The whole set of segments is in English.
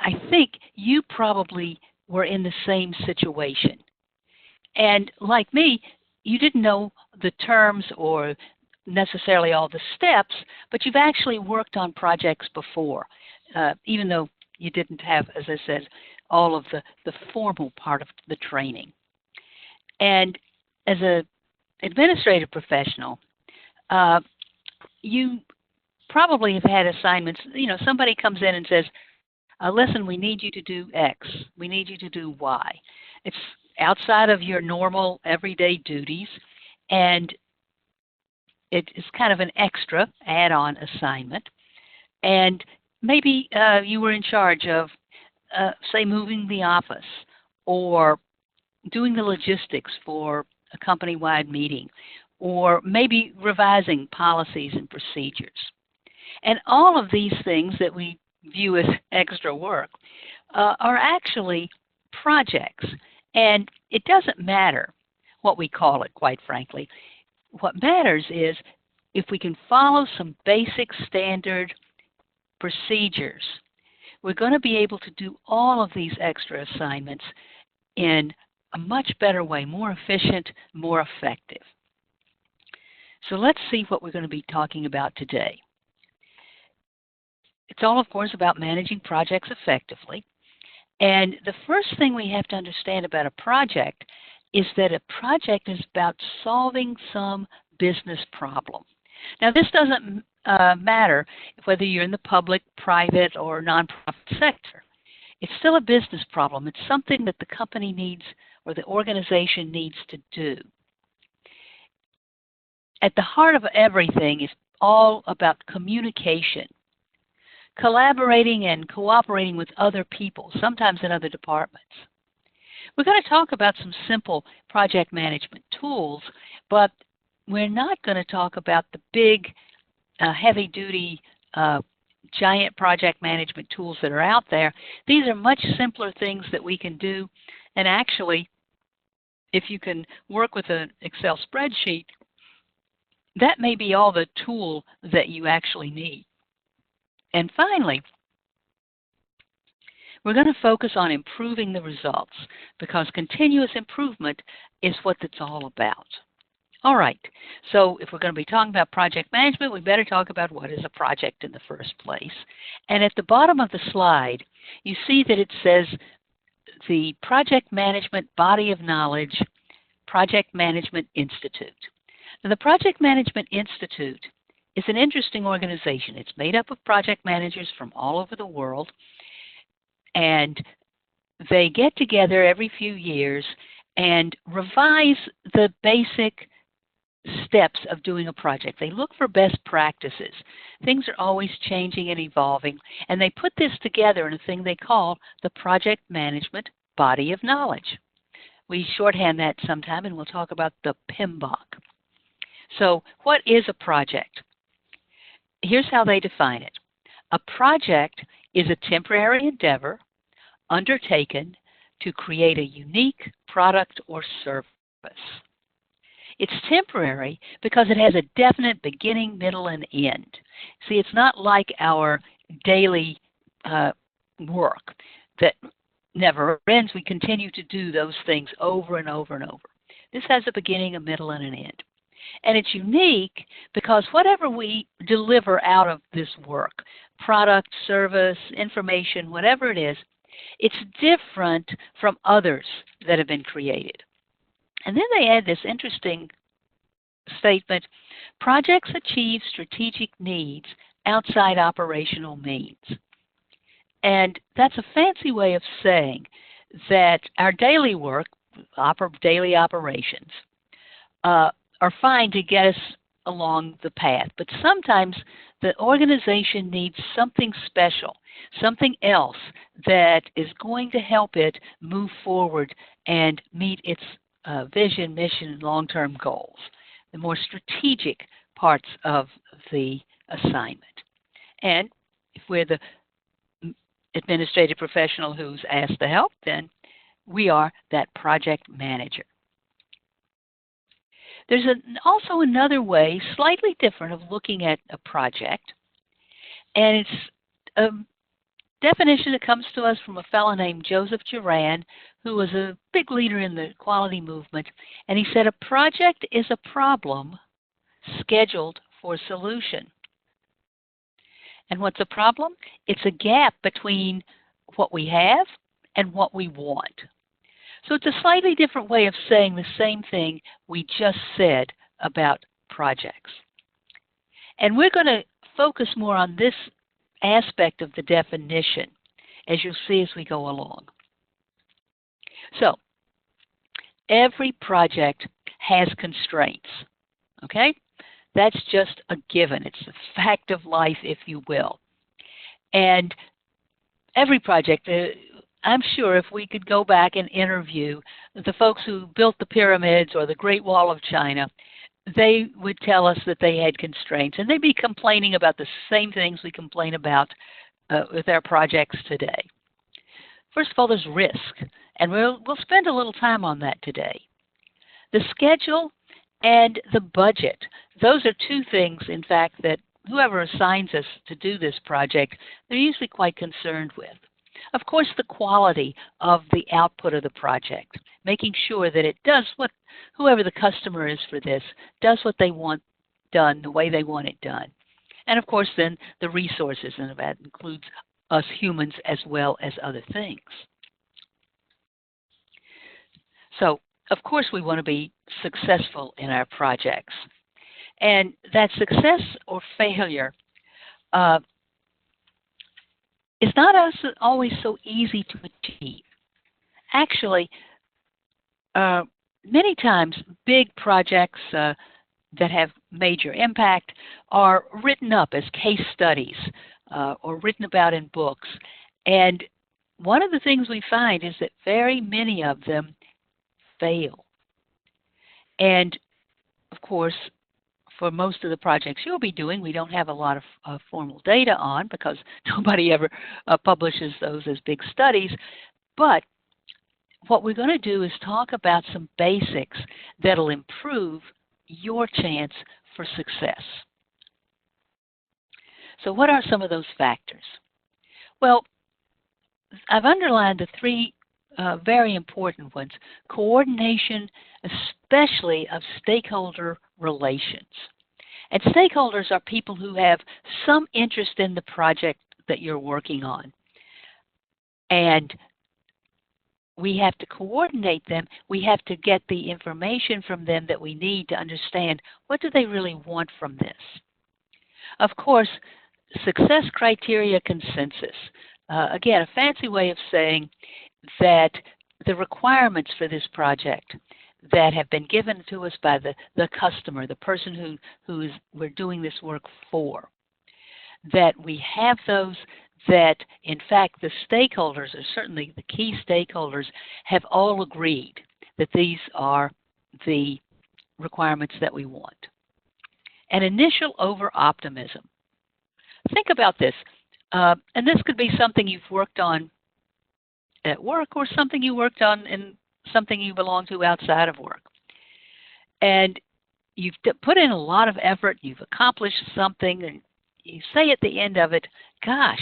I think you probably were in the same situation. And like me, you didn't know the terms or necessarily all the steps, but you've actually worked on projects before, even though you didn't have, as I said, all of the formal part of the training. And as an administrative professional, uh, you probably have had assignments. Somebody comes in and says, listen, we need you to do X. We need you to do Y. It's outside of your normal everyday duties, and it is kind of an extra add-on assignment. And maybe you were in charge of, say, moving the office or doing the logistics for a company-wide meeting, or maybe revising policies and procedures. And all of these things that we view as extra work are actually projects. And it doesn't matter what we call it, quite frankly. What matters is if we can follow some basic standard procedures, we're going to be able to do all of these extra assignments in a much better way, more efficient, more effective. So let's see what we're going to be talking about today. It's all, of course, about managing projects effectively. And the first thing we have to understand about a project is that a project is about solving some business problem. Now, this doesn't matter whether you're in the public, private, or nonprofit sector. It's still a business problem. It's something that the company needs or the organization needs to do. At the heart of everything is all about communication, collaborating and cooperating with other people, sometimes in other departments. We're going to talk about some simple project management tools, but we're not going to talk about the big, heavy-duty, giant project management tools that are out there. These are much simpler things that we can do, and actually, if you can work with an Excel spreadsheet, that may be all the tool that you actually need. And finally, we're going to focus on improving the results because continuous improvement is what it's all about. All right, so if we're going to be talking about project management, we better talk about what is a project in the first place. And at the bottom of the slide, you see that it says the Project Management Body of Knowledge Project Management Institute. Now, the Project Management Institute is an interesting organization. It's made up of project managers from all over the world, and they get together every few years and revise the basic steps of doing a project. They look for best practices. Things are always changing and evolving, and they put this together in a thing they call the Project Management Body of Knowledge. We shorthand that sometime, and we'll talk about the PMBOK. So what is a project? Here's how they define it. A project is a temporary endeavor undertaken to create a unique product or service. It's temporary because it has a definite beginning, middle, and end. See, it's not like our daily work that never ends. We continue to do those things over and over and over. This has a beginning, a middle, and an end. And it's unique because whatever we deliver out of this work, product, service, information, whatever it is, it's different from others that have been created. And then they add this interesting statement, projects achieve strategic needs outside operational means. And that's a fancy way of saying that our daily work, daily operations, are fine to get us along the path. But sometimes the organization needs something special, something else that is going to help it move forward and meet its vision, mission, and long-term goals, the more strategic parts of the assignment. And if we're the administrative professional who's asked to help, then we are that project manager. There's also another way, slightly different, of looking at a project, and it's definition that comes to us from a fellow named Joseph Juran, who was a big leader in the quality movement, and he said, a project is a problem scheduled for solution. And what's a problem? It's a gap between what we have and what we want. So it's a slightly different way of saying the same thing we just said about projects. And we're going to focus more on this aspect of the definition, as you'll see as we go along. So, every project has constraints, okay? That's just a given. It's a fact of life, if you will. And every project, I'm sure if we could go back and interview the folks who built the pyramids or the Great Wall of China, they would tell us that they had constraints, and they'd be complaining about the same things we complain about with our projects today. First of all, there's risk, and we'll spend a little time on that today. The schedule and the budget. Those are two things, in fact, that whoever assigns us to do this project, they're usually quite concerned with. Of course, the quality of the output of the project, making sure that it does what whoever the customer is for this, does what they want done the way they want it done. And of course, then the resources, and that includes us humans as well as other things. So, of course, we want to be successful in our projects. And that success or failure is not always so easy to achieve. Actually, many times big projects that have major impact are written up as case studies or written about in books. And one of the things we find is that very many of them fail. And of course, for most of the projects you'll be doing, we don't have a lot of formal data on because nobody ever publishes those as big studies. But what we're going to do is talk about some basics that'll improve your chance for success. So what are some of those factors? Well, I've underlined the three very important ones. Coordination, especially of stakeholder relations. And stakeholders are people who have some interest in the project that you're working on. And we have to coordinate them. We have to get the information from them that we need to understand what do they really want from this. Of course, success criteria consensus. Again, a fancy way of saying that the requirements for this project that have been given to us by the customer, the person who we're doing this work for, that we have those that, in fact, the stakeholders, or certainly the key stakeholders, have all agreed that these are the requirements that we want. An initial over-optimism. Think about this, and this could be something you've worked on at work or something you worked on in something you belong to outside of work. And you've put in a lot of effort, you've accomplished something, and you say at the end of it, gosh,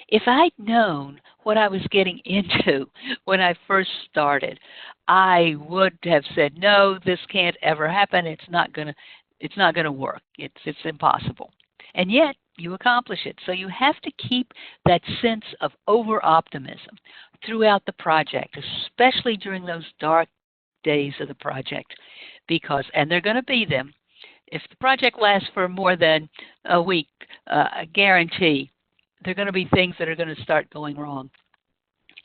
if I'd known what I was getting into when I first started, I would have said, no, this can't ever happen. It's not gonna work. It's impossible. And yet you accomplish it. So you have to keep that sense of over-optimism throughout the project, especially during those dark days of the project, because, and they're going to be them, if the project lasts for more than a week, I guarantee there are going to be things that are going to start going wrong.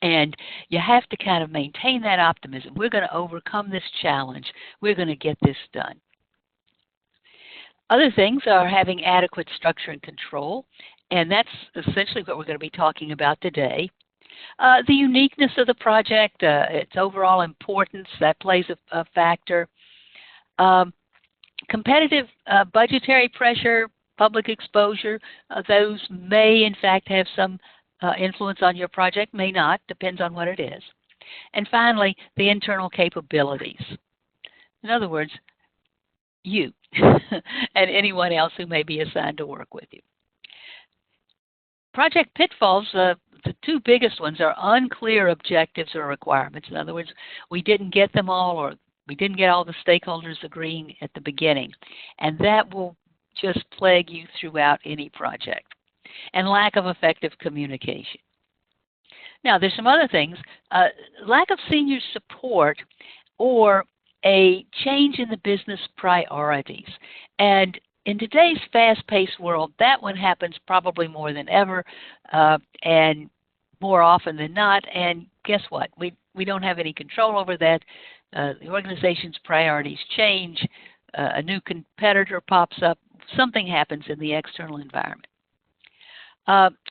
And you have to kind of maintain that optimism. We're going to overcome this challenge. We're going to get this done. Other things are having adequate structure and control, and that's essentially what we're going to be talking about today. The uniqueness of the project, its overall importance, that plays a factor. Competitive budgetary pressure, public exposure, those may in fact have some influence on your project, may not, depends on what it is. And finally, the internal capabilities. In other words, you and anyone else who may be assigned to work with you. Project pitfalls, the two biggest ones are unclear objectives or requirements. In other words, we didn't get them all, or we didn't get all the stakeholders agreeing at the beginning. And that will just plague you throughout any project. And lack of effective communication. Now, there's some other things. Lack of senior support or a change in the business priorities. And in today's fast-paced world, that one happens probably more than ever and more often than not. And guess what? We don't have any control over that. The organization's priorities change. A new competitor pops up. Something happens in the external environment.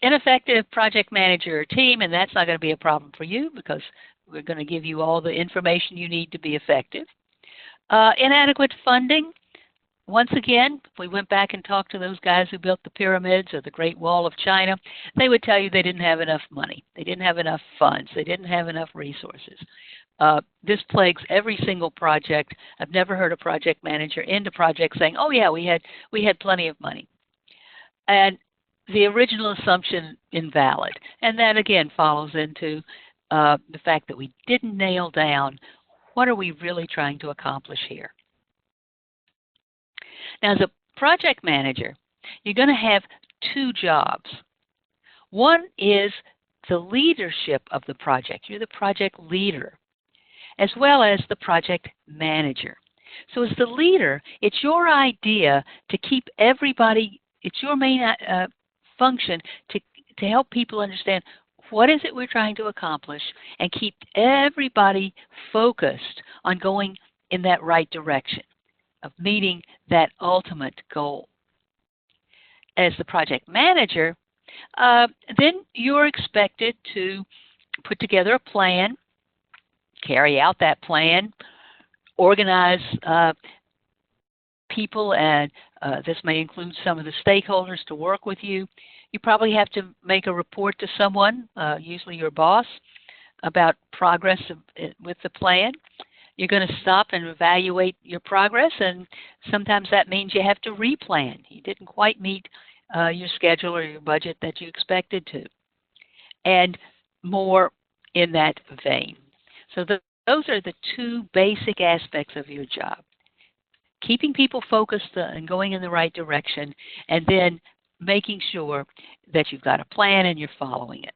Ineffective project manager or team, and that's not going to be a problem for you because we're going to give you all the information you need to be effective. Inadequate funding. Once again, if we went back and talked to those guys who built the pyramids or the Great Wall of China, they would tell you they didn't have enough money. They didn't have enough funds. They didn't have enough resources. This plagues every single project. I've never heard a project manager end a project saying, oh yeah, we had plenty of money. And the original assumption invalid. And that again follows into the fact that we didn't nail down what are we really trying to accomplish here. Now, as a project manager, you're going to have two jobs. One is the leadership of the project. You're the project leader, as well as the project manager. So as the leader, it's your idea to keep everybody, it's your main function to help people understand what is it we're trying to accomplish and keep everybody focused on going in that right direction of meeting that ultimate goal. As the project manager, then you're expected to put together a plan, carry out that plan, organize people, and this may include some of the stakeholders to work with you. You probably have to make a report to someone, usually your boss, about progress with the plan. You're going to stop and evaluate your progress, and sometimes that means you have to replan. You didn't quite meet your schedule or your budget that you expected to, and more in that vein. So those are the two basic aspects of your job. Keeping people focused and going in the right direction, and then making sure that you've got a plan and you're following it.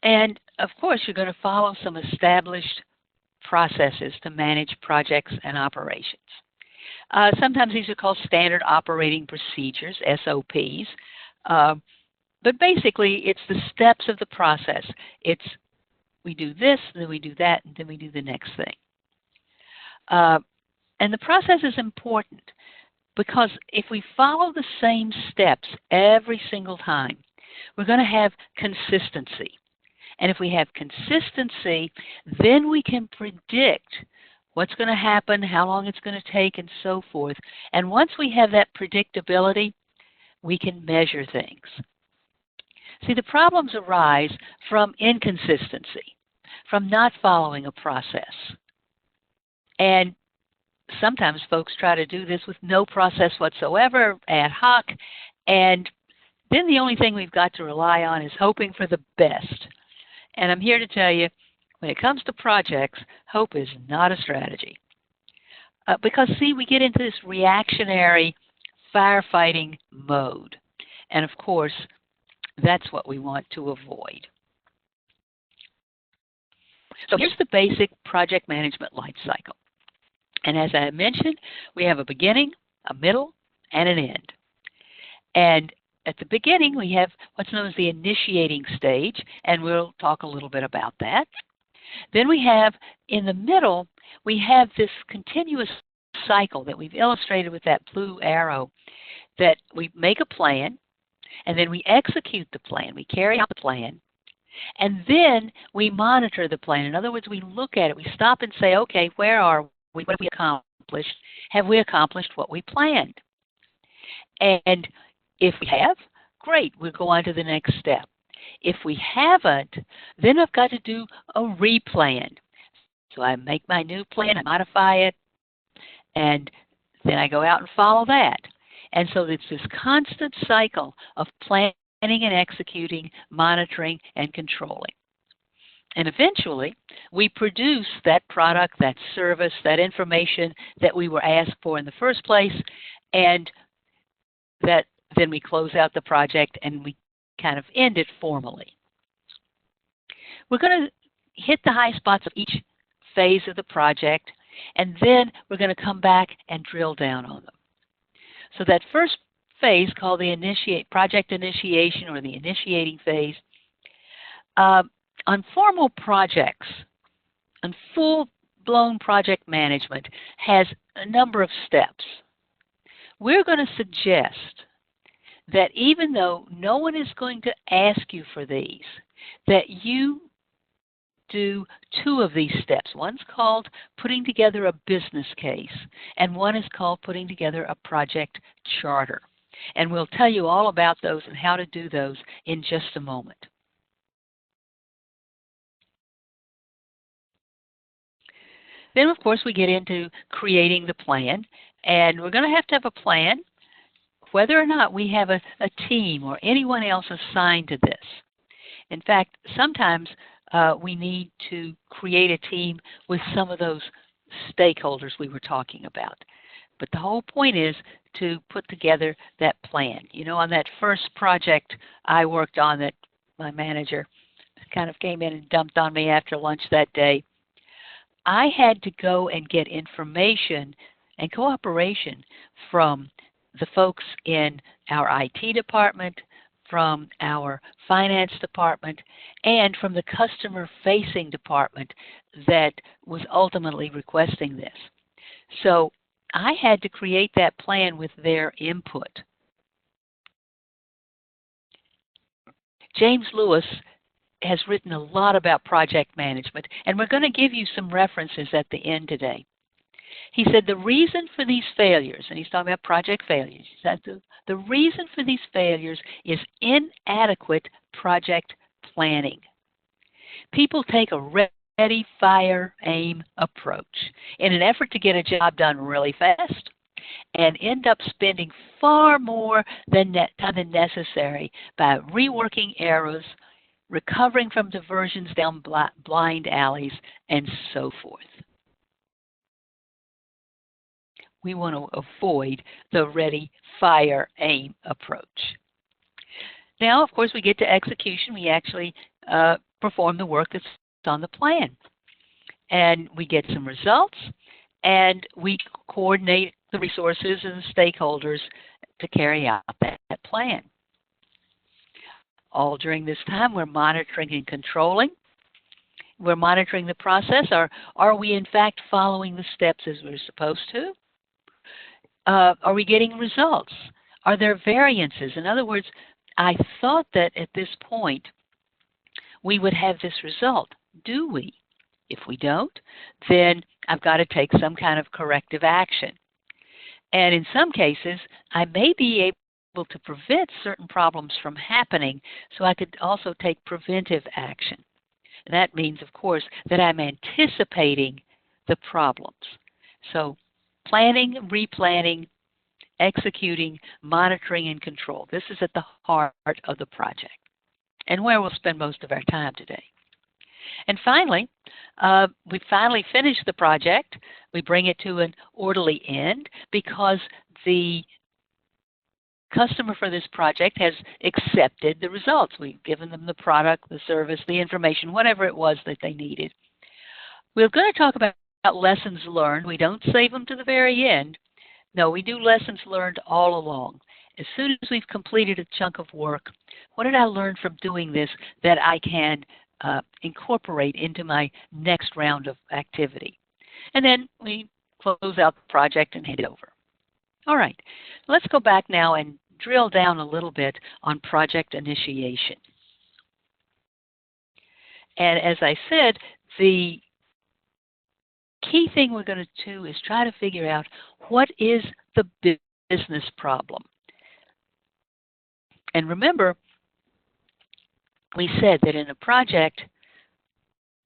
And of course, you're going to follow some established processes to manage projects and operations. Sometimes these are called standard operating procedures, SOPs. But basically, it's the steps of the process. It's we do this, then we do that, and then we do the next thing. And the process is important because if we follow the same steps every single time, we're going to have consistency. And if we have consistency, then we can predict what's going to happen, how long it's going to take, and so forth. And once we have that predictability, we can measure things. See, the problems arise from inconsistency, from not following a process. And sometimes folks try to do this with no process whatsoever, ad hoc, and then the only thing we've got to rely on is hoping for the best. And I'm here to tell you, when it comes to projects, hope is not a strategy. Because, see, we get into this reactionary firefighting mode. And, of course, that's what we want to avoid. So here's the basic project management life cycle. And as I mentioned, we have a beginning, a middle, and an end. And at the beginning, we have what's known as the initiating stage, and we'll talk a little bit about that. Then we have, in the middle, we have this continuous cycle that we've illustrated with that blue arrow, that we make a plan, and then we execute the plan. We carry out the plan, and then we monitor the plan. In other words, we look at it. We stop and say, okay, where are we? What have we accomplished? Have we accomplished what we planned? And if we have, great, we'll go on to the next step. If we haven't, then I've got to do a replan. So I make my new plan, I modify it, and then I go out and follow that. And so it's this constant cycle of planning and executing, monitoring and controlling. And eventually, we produce that product, that service, that information that we were asked for in the first place, and that then we close out the project and we kind of end it formally. We're going to hit the high spots of each phase of the project, and then we're going to come back and drill down on them. So that first phase, called the project initiation or the initiating phase, on formal projects, and full-blown project management has a number of steps. We're going to suggest that even though no one is going to ask you for these, that you do two of these steps. One's called putting together a business case, and one is called putting together a project charter. And we'll tell you all about those and how to do those in just a moment. Then, of course, we get into creating the plan, and we're going to have a plan whether or not we have a team or anyone else assigned to this. In fact, sometimes we need to create a team with some of those stakeholders we were talking about. But the whole point is to put together that plan. You know, on that first project I worked on that my manager kind of came in and dumped on me after lunch that day, I had to go and get information and cooperation from the folks in our IT department, from our finance department, and from the customer-facing department that was ultimately requesting this. So I had to create that plan with their input. James Lewis has written a lot about project management, and we're going to give you some references at the end today. He said the reason for these failures, and he's talking about project failures, he said the reason for these failures is inadequate project planning. People take a ready, fire, aim approach in an effort to get a job done really fast and end up spending far more than necessary by reworking errors, recovering from diversions down blind alleys, and so forth. We want to avoid the ready, fire, aim approach. Now, of course, we get to execution. We actually perform the work that's on the plan. And we get some results, and we coordinate the resources and the stakeholders to carry out that plan. All during this time, we're monitoring and controlling. We're monitoring the process. Are we, in fact, following the steps as we're supposed to? Are we getting results? Are there variances? In other words, I thought that at this point we would have this result. Do we? If we don't, then I've got to take some kind of corrective action. And in some cases, I may be able to prevent certain problems from happening, so I could also take preventive action. And that means, of course, that I'm anticipating the problems. So planning, replanning, executing, monitoring, and control. This is at the heart of the project and where we'll spend most of our time today. And finally, we finally finish the project. We bring it to an orderly end because the customer for this project has accepted the results. We've given them the product, the service, the information, whatever it was that they needed. We're going to talk about lessons learned. We don't save them to the very end. No, we do lessons learned all along. As soon as we've completed a chunk of work, what did I learn from doing this that I can incorporate into my next round of activity? And then we close out the project and hand it over. All right, let's go back now and drill down a little bit on project initiation. And as I said, the key thing we're going to do is try to figure out what is the business problem. And remember, we said that in a project,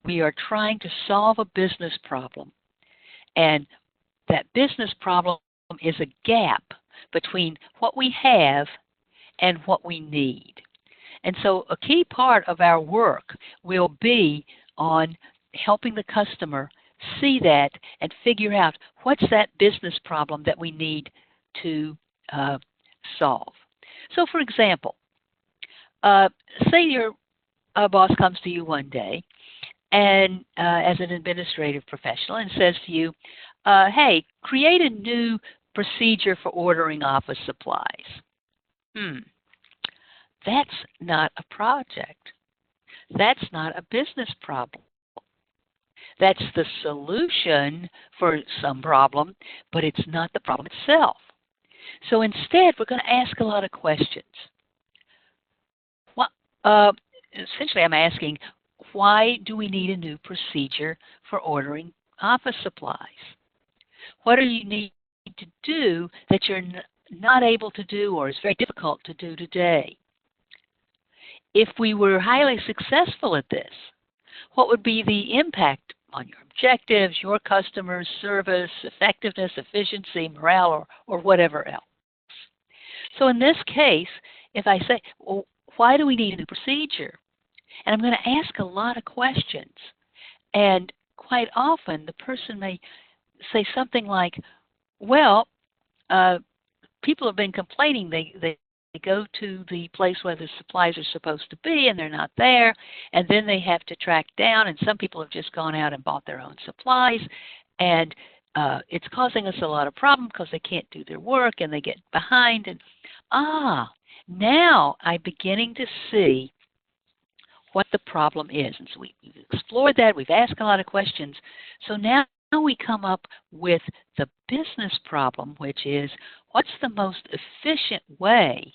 we are trying to solve a business problem. And that business problem is a gap between what we have and what we need. And so a key part of our work will be on helping the customer see that and figure out what's that business problem that we need to solve. So for example, say your boss comes to you one day and as an administrative professional and says to you, hey, create a new procedure for ordering office supplies. That's not a project. That's not a business problem. That's the solution for some problem, but it's not the problem itself. So instead, we're going to ask a lot of questions. Essentially, I'm asking, why do we need a new procedure for ordering office supplies? What do you need to do that you're not able to do or is very difficult to do today? If we were highly successful at this, what would be the impact on your objectives, your customers, service, effectiveness, efficiency, morale, or whatever else? So in this case, if I say, well, why do we need a new procedure? And I'm going to ask a lot of questions. And quite often, the person may say something like, well, people have been complaining. They go to the place where the supplies are supposed to be, and they're not there. And then they have to track down, and some people have just gone out and bought their own supplies. And it's causing us a lot of problem because they can't do their work, and they get behind. And now I'm beginning to see what the problem is. And so we've explored that. We've asked a lot of questions. So now we come up with the business problem, which is what's the most efficient way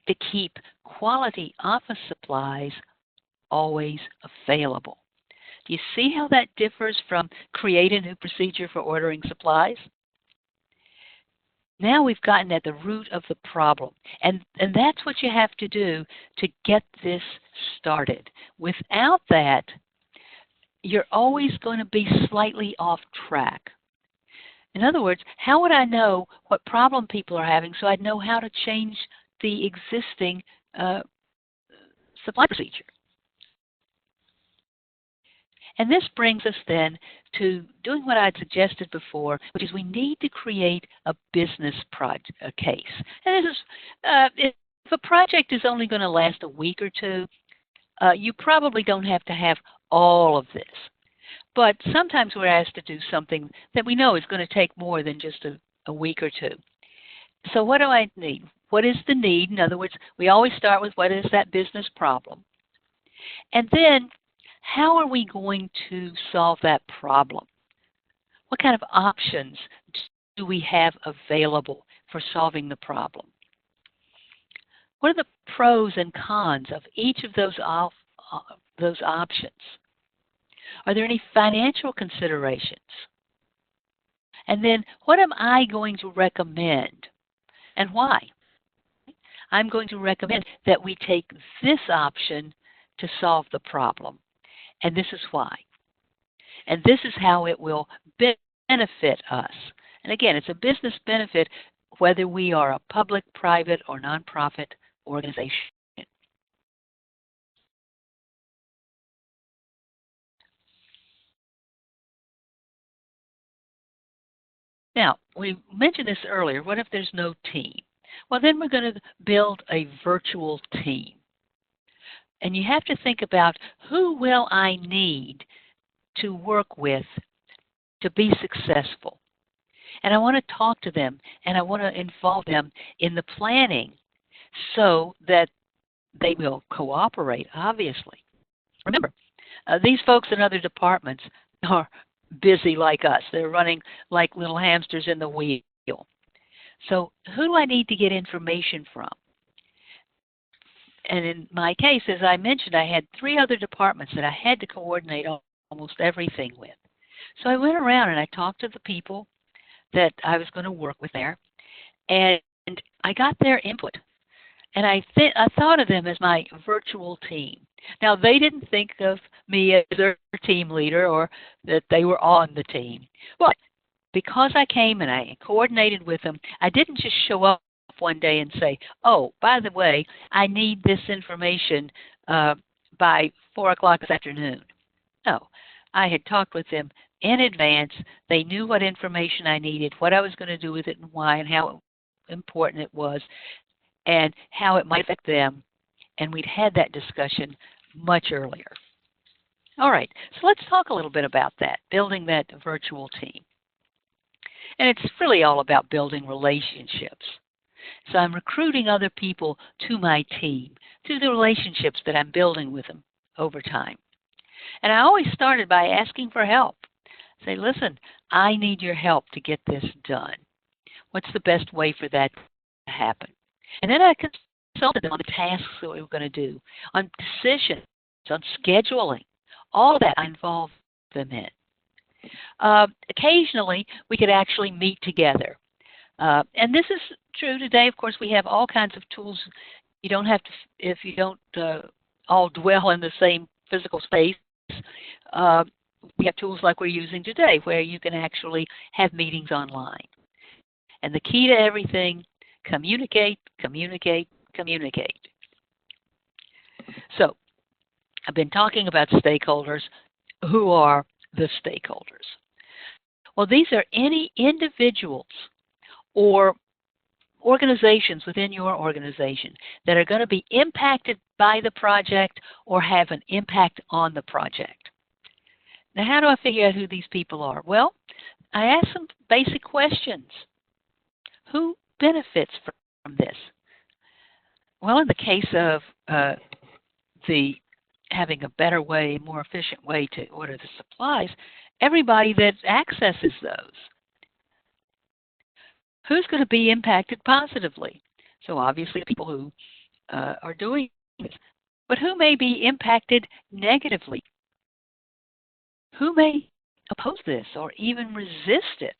to keep quality office supplies always available? Do you see how that differs from create a new procedure for ordering supplies? Now we've gotten at the root of the problem. And that's what you have to do to get this started. Without that, you're always going to be slightly off track. In other words, how would I know what problem people are having so I'd know how to change the existing supply procedure? And this brings us then to doing what I'd suggested before, which is we need to create a business case. And this is, if a project is only going to last a week or two, you probably don't have to have all of this. But sometimes we're asked to do something that we know is going to take more than just a week or two. So what do I need? What is the need? In other words, we always start with what is that business problem? And then how are we going to solve that problem? What kind of options do we have available for solving the problem? What are the pros and cons of each of those options? Are there any financial considerations? And then what am I going to recommend and why? I'm going to recommend that we take this option to solve the problem. And this is why. And this is how it will benefit us. And again, it's a business benefit whether we are a public, private, or nonprofit organization. Now, we mentioned this earlier. What if there's no team? Well, then we're going to build a virtual team. And you have to think about who will I need to work with to be successful. And I want to talk to them and I want to involve them in the planning so that they will cooperate, obviously. Remember, these folks in other departments are busy like us. They're running like little hamsters in the wheel. So who do I need to get information from? And in my case, as I mentioned, I had 3 other departments that I had to coordinate almost everything with. So I went around and I talked to the people that I was going to work with there, and I got their input. And I thought of them as my virtual team. Now, they didn't think of me as their team leader or that they were on the team. But because I came and I coordinated with them, I didn't just show up one day and say, oh, by the way, I need this information by 4 o'clock this afternoon. No, I had talked with them in advance. They knew what information I needed, what I was going to do with it and why, and how important it was, and how it might affect them. And we'd had that discussion much earlier. All right, so let's talk a little bit about that, building that virtual team. And it's really all about building relationships. So I'm recruiting other people to my team through the relationships that I'm building with them over time. And I always started by asking for help. Say, listen, I need your help to get this done. What's the best way for that to happen? And then I consulted them on the tasks that we were going to do, on decisions, on scheduling. All of that I involved them in. Occasionally, we could actually meet together. And this is true today. Of course, we have all kinds of tools. You don't have to, if you don't all dwell in the same physical space, we have tools like we're using today where you can actually have meetings online. And the key to everything, communicate, communicate, communicate. So, I've been talking about stakeholders. Who are the stakeholders? Well, these are any individuals or organizations within your organization that are going to be impacted by the project or have an impact on the project. Now, how do I figure out who these people are? Well, I ask some basic questions. Who benefits from this? Well, in the case of having a better way, more efficient way to order the supplies, everybody that accesses those. Who's going to be impacted positively? So obviously people who are doing this. But who may be impacted negatively? Who may oppose this or even resist it?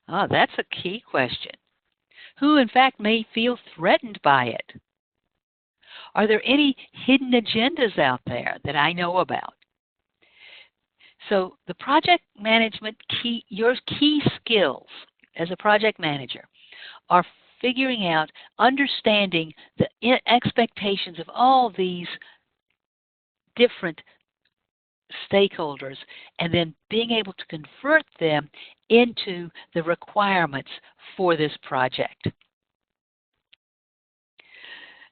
That's a key question. Who, in fact, may feel threatened by it? Are there any hidden agendas out there that I know about? So the project management key, your key skills as a project manager are figuring out, understanding the expectations of all these different stakeholders and then being able to convert them into the requirements for this project.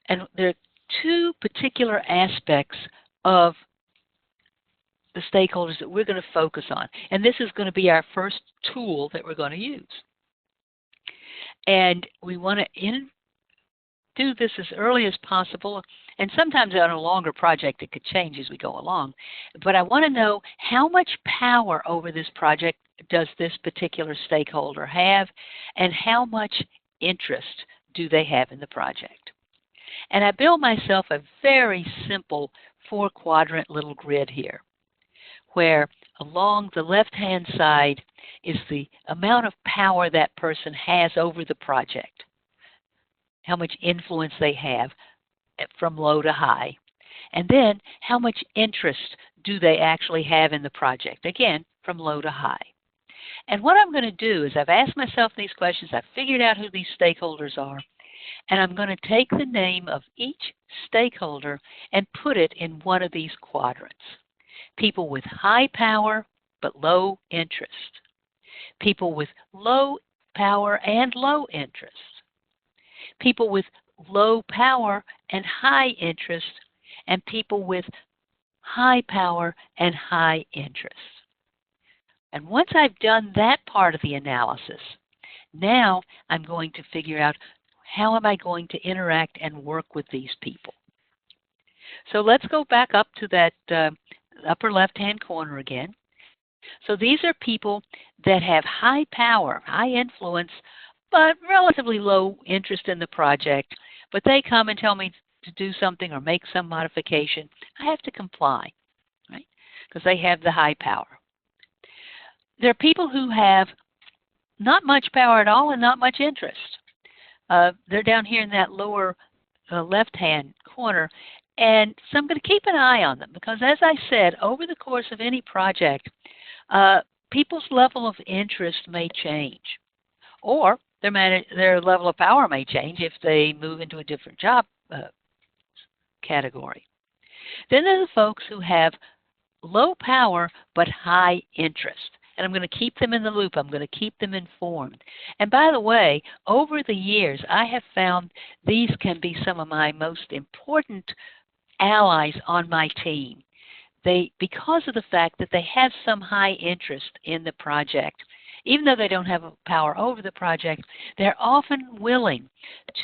And there are two particular aspects of the stakeholders that we're going to focus on. And this is going to be our first tool that we're going to use. And we want to do this as early as possible. And sometimes on a longer project, it could change as we go along. But I want to know how much power over this project does this particular stakeholder have, and how much interest do they have in the project. And I build myself a very simple 4-quadrant little grid here, where along the left-hand side is the amount of power that person has over the project, how much influence they have from low to high, and then how much interest do they actually have in the project, again, from low to high. And what I'm going to do is I've asked myself these questions, I've figured out who these stakeholders are, and I'm going to take the name of each stakeholder and put it in one of these quadrants. People with high power but low interest. People with low power and low interest. People with low power and high interest. And people with high power and high interest. And once I've done that part of the analysis, now I'm going to figure out how am I going to interact and work with these people. So let's go back up to that upper left-hand corner again. So these are people that have high power, high influence, but relatively low interest in the project. But they come and tell me to do something or make some modification. I have to comply, right? Because they have the high power. There are people who have not much power at all and not much interest. They're down here in that lower left-hand corner. And so I'm going to keep an eye on them because, as I said, over the course of any project, people's level of interest may change, or their level of power may change if they move into a different job category. Then there are the folks who have low power but high interest. And I'm going to keep them in the loop. I'm going to keep them informed. And by the way, over the years, I have found these can be some of my most important allies on my team. Because of the fact that they have some high interest in the project, even though they don't have power over the project, they're often willing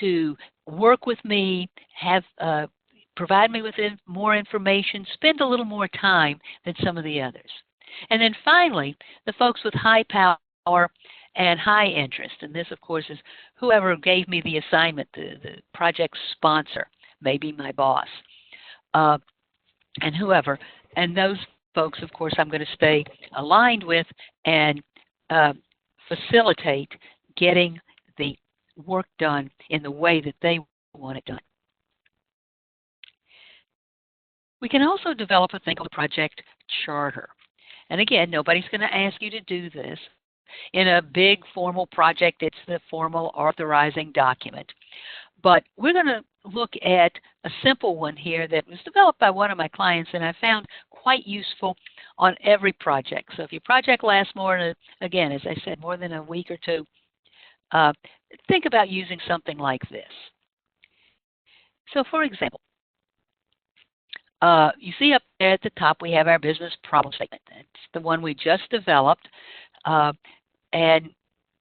to work with me, provide me with more information, spend a little more time than some of the others. And then finally, the folks with high power and high interest, and this, of course, is whoever gave me the assignment, the project sponsor, maybe my boss, and whoever. And those folks, of course, I'm going to stay aligned with and facilitate getting the work done in the way that they want it done. We can also develop a thing called a project charter. And again, nobody's going to ask you to do this. In a big formal project, it's the formal authorizing document. But we're going to look at a simple one here that was developed by one of my clients and I found quite useful on every project. So if your project lasts more, again, as I said, more than a week or two, think about using something like this. So for example, you see up there at the top we have our business problem statement. It's the one we just developed and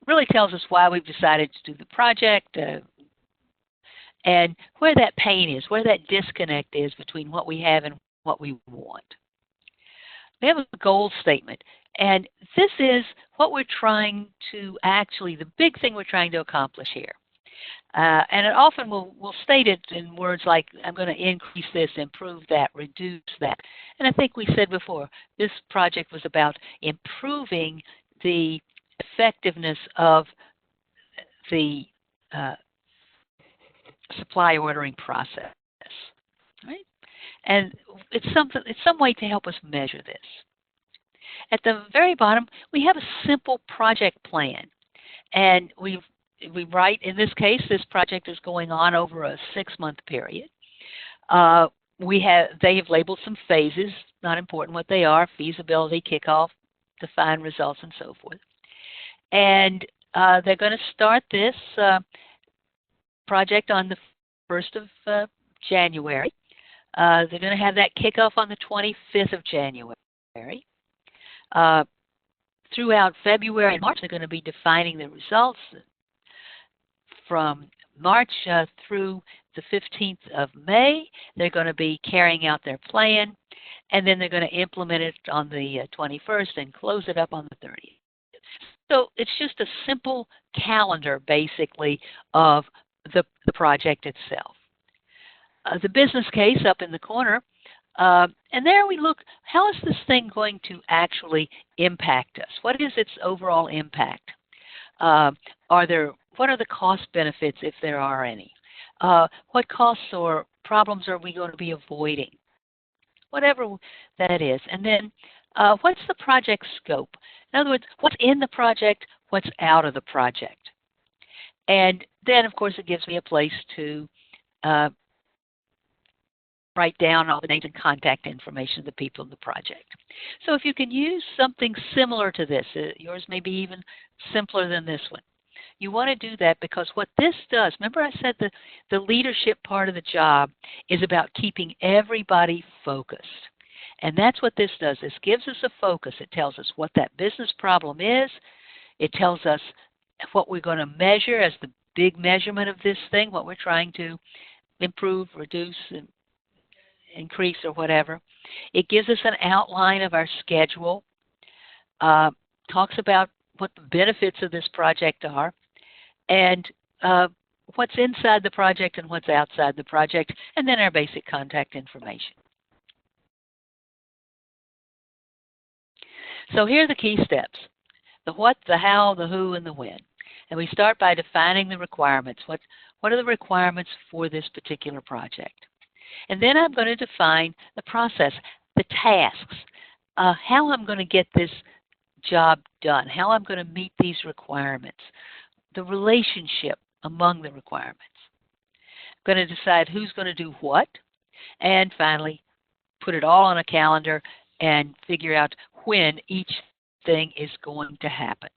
really tells us why we've decided to do the project and where that pain is, where that disconnect is between what we have and what we want. We have a goal statement, and this is what we're trying to the big thing we're trying to accomplish here. And it often we'll state it in words like, I'm going to increase this, improve that, reduce that. And I think we said before, this project was about improving the effectiveness of the supply ordering process, right? And it's some way to help us measure this. At the very bottom, we have a simple project plan, and we write, in this case, this project is going on over a 6-month period. They have labeled some phases, not important what they are, feasibility, kickoff, define results, and so forth. And they're going to start this project on the 1st of January. They're going to have that kickoff on the 25th of January. Throughout February and March, they're going to be defining the results. From March through the 15th of May, they're going to be carrying out their plan, and then they're going to implement it on the 21st and close it up on the 30th. So it's just a simple calendar, basically, of the project itself. The business case up in the corner, and there we look, how is this thing going to actually impact us? What is its overall impact? What are the cost benefits, if there are any? What costs or problems are we going to be avoiding? Whatever that is. And then what's the project scope? In other words, what's in the project, what's out of the project? And then, of course, it gives me a place to write down all the names and contact information of the people in the project. So if you can use something similar to this, yours may be even simpler than this one. You want to do that because what this does, remember I said the leadership part of the job is about keeping everybody focused. And that's what this does. This gives us a focus. It tells us what that business problem is. It tells us what we're going to measure as the big measurement of this thing, what we're trying to improve, reduce, increase, or whatever. It gives us an outline of our schedule, talks about what the benefits of this project are, and what's inside the project and what's outside the project, and then our basic contact information. So here are the key steps: the what, the how, the who, and the when. And we start by defining the requirements. What are the requirements for this particular project? And then I'm going to define the process, the tasks, how I'm going to get this job done, how I'm going to meet these requirements, the relationship among the requirements. I'm going to decide who's going to do what, and finally put it all on a calendar and figure out when each thing is going to happen.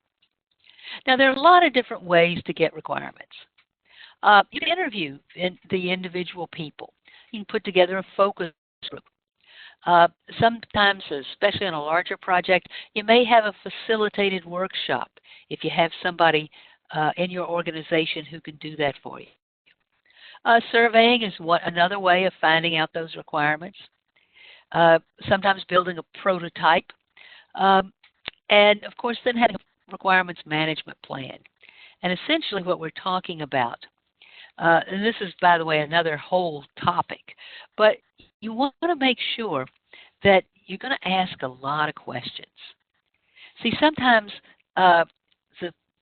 Now, there are a lot of different ways to get requirements. You can interview the individual people. You can put together a focus group. Sometimes, especially on a larger project, you may have a facilitated workshop if you have somebody in your organization who can do that for you. Surveying is another way of finding out those requirements. Sometimes building a prototype. And, of course, then having a requirements management plan. And essentially what we're talking about, and this is, by the way, another whole topic, but you want to make sure that you're going to ask a lot of questions. See, sometimes the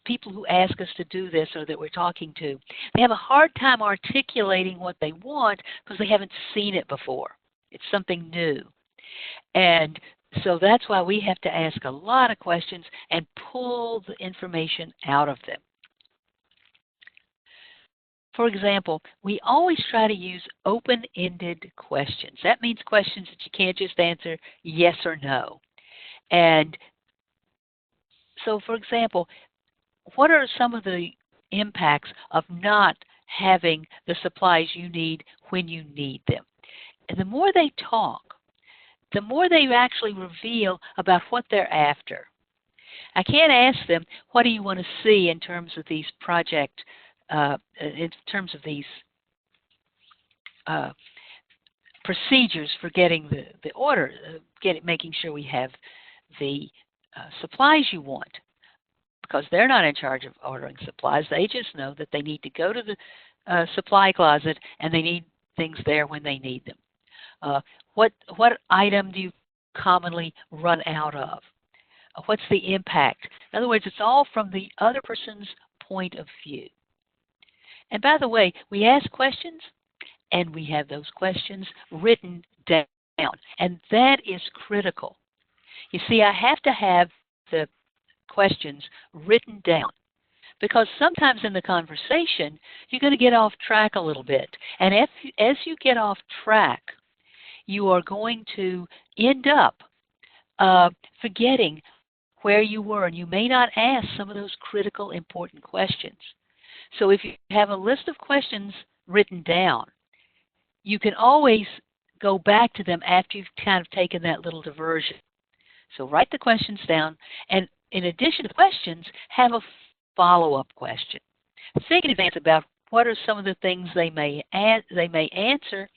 people who ask us to do this or that we're talking to, they have a hard time articulating what they want because they haven't seen it before. It's something new. And so that's why we have to ask a lot of questions and pull the information out of them. For example, we always try to use open-ended questions. That means questions that you can't just answer yes or no. And so, for example, what are some of the impacts of not having the supplies you need when you need them? And the more they talk, the more they actually reveal about what they're after. I can't ask them, what do you want to see in terms of these in terms of these procedures for getting the order, making sure we have the supplies you want, because they're not in charge of ordering supplies. They just know that they need to go to the supply closet and they need things there when they need them. What item do you commonly run out of? What's the impact? In other words, it's all from the other person's point of view. And by the way, we ask questions, and we have those questions written down. And that is critical. You see, I have to have the questions written down, because sometimes in the conversation, you're going to get off track a little bit. And as you get off track, you are going to end up forgetting where you were, and you may not ask some of those critical, important questions. So if you have a list of questions written down, you can always go back to them after you've kind of taken that little diversion. So write the questions down, and in addition to the questions, have a follow-up question. Think in advance about what are some of the things they may answer,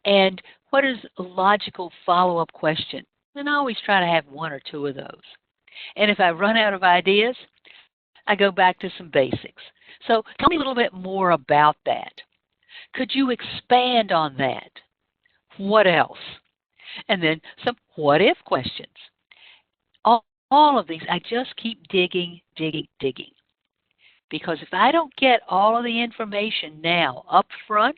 and what is a logical follow-up question. And I always try to have one or two of those. And if I run out of ideas, I go back to some basics. So tell me a little bit more about that. Could you expand on that? What else? And then some what-if questions. All of these, I just keep digging. Because if I don't get all of the information now up front,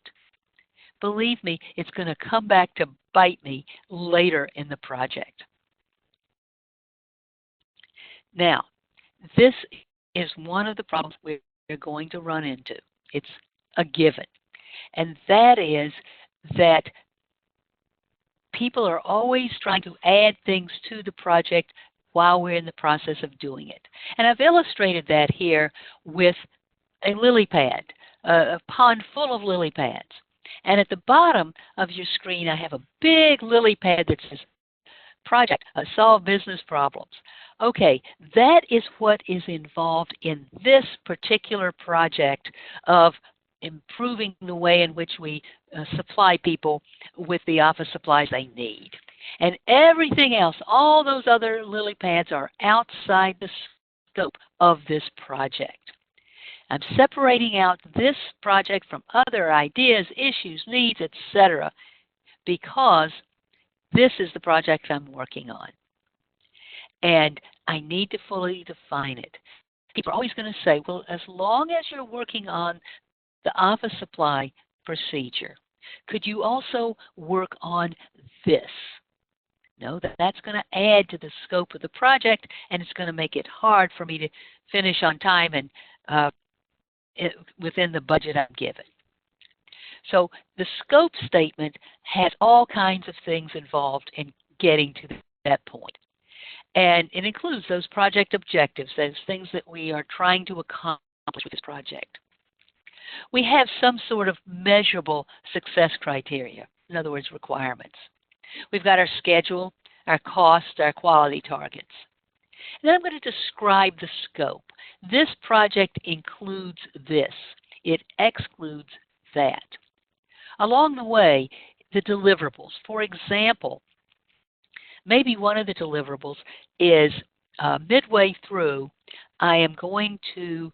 believe me, it's going to come back to bite me later in the project. Now, this is one of the problems we're going to run into. It's a given. And that is that people are always trying to add things to the project while we're in the process of doing it. And I've illustrated that here with a lily pad, a pond full of lily pads. And at the bottom of your screen, I have a big lily pad that says, Project, Solve Business Problems. Okay, that is what is involved in this particular project of improving the way in which we supply people with the office supplies they need. And everything else, all those other lily pads are outside the scope of this project. I'm separating out this project from other ideas, issues, needs, etc., because this is the project I'm working on. And I need to fully define it. People are always going to say, well, as long as you're working on the office supply procedure, could you also work on this? No, that's going to add to the scope of the project, and it's going to make it hard for me to finish on time and within the budget I'm given. So the scope statement has all kinds of things involved in getting to that point. And it includes those project objectives, those things that we are trying to accomplish with this project. We have some sort of measurable success criteria, in other words, requirements. We've got our schedule, our cost, our quality targets. And then I'm going to describe the scope. This project includes this. It excludes that. Along the way, the deliverables. For example, maybe one of the deliverables is midway through, I am going to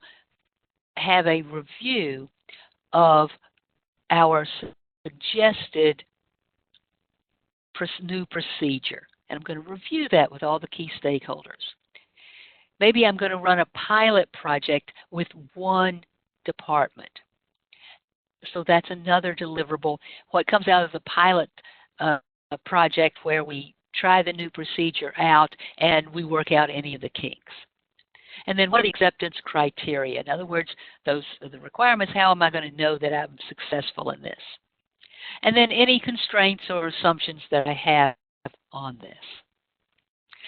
have a review of our suggested new procedure. And I'm going to review that with all the key stakeholders. Maybe I'm going to run a pilot project with one department. So that's another deliverable. What comes out of the pilot project where we try the new procedure out and we work out any of the kinks. And then what are the acceptance criteria? In other words, those are the requirements. How am I going to know that I'm successful in this? And then any constraints or assumptions that I have on this.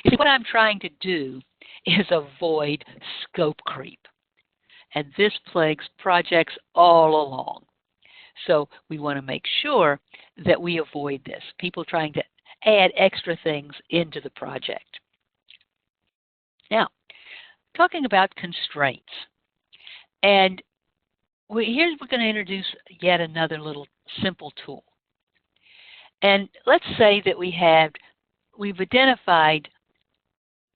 You see, what I'm trying to do is avoid scope creep. And this plagues projects all along. So we want to make sure that we avoid this. People trying to add extra things into the project. Now, talking about constraints. And we're going to introduce yet another little simple tool. And let's say that we've identified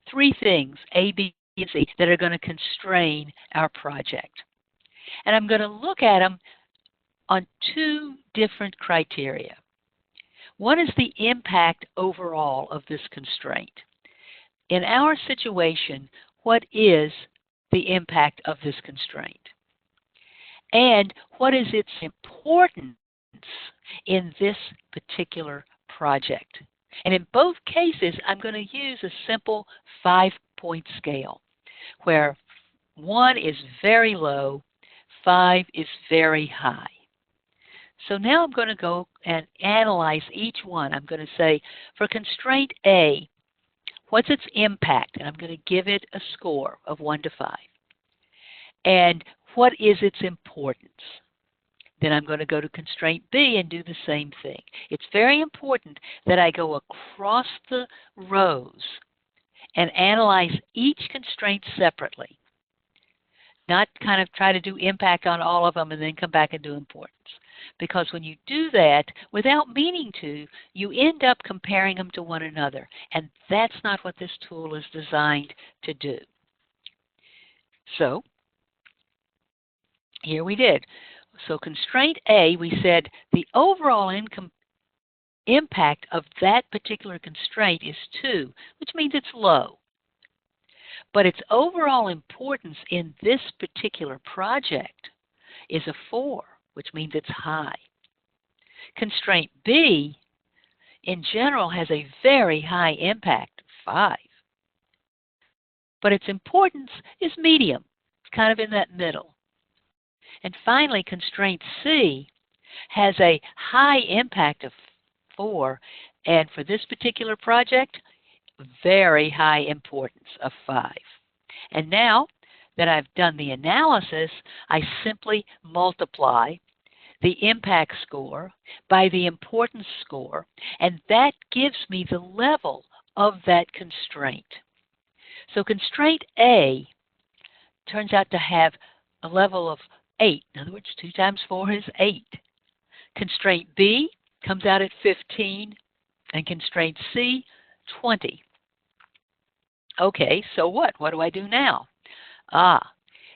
three things, A, B, and C, that are going to constrain our project. And I'm going to look at them on two different criteria. One is the impact overall of this constraint. In our situation, what is the impact of this constraint? And what is its importance in this particular project? And in both cases, I'm going to use a simple 5-point scale, where 1 is very low, 5 is very high. So now I'm going to go and analyze each one. I'm going to say, for constraint A, what's its impact? And I'm going to give it a score of 1 to 5. And what is its importance? Then I'm going to go to constraint B and do the same thing. It's very important that I go across the rows and analyze each constraint separately. Not kind of try to do impact on all of them and then come back and do importance. Because when you do that, without meaning to, you end up comparing them to one another. And that's not what this tool is designed to do. So, here we did. So constraint A, we said the overall impact of that particular constraint is 2, which means it's low. But its overall importance in this particular project is a 4, which means it's high. Constraint B, in general, has a very high impact, 5. But its importance is medium. It's kind of in that middle. And finally, constraint C has a high impact of 4, and for this particular project, very high importance of 5. And now that I've done the analysis, I simply multiply the impact score by the importance score, and that gives me the level of that constraint. So constraint A turns out to have a level of 8. In other words, 2 times 4 is 8. Constraint B comes out at 15, and constraint C, 20. Okay, so what? What do I do now?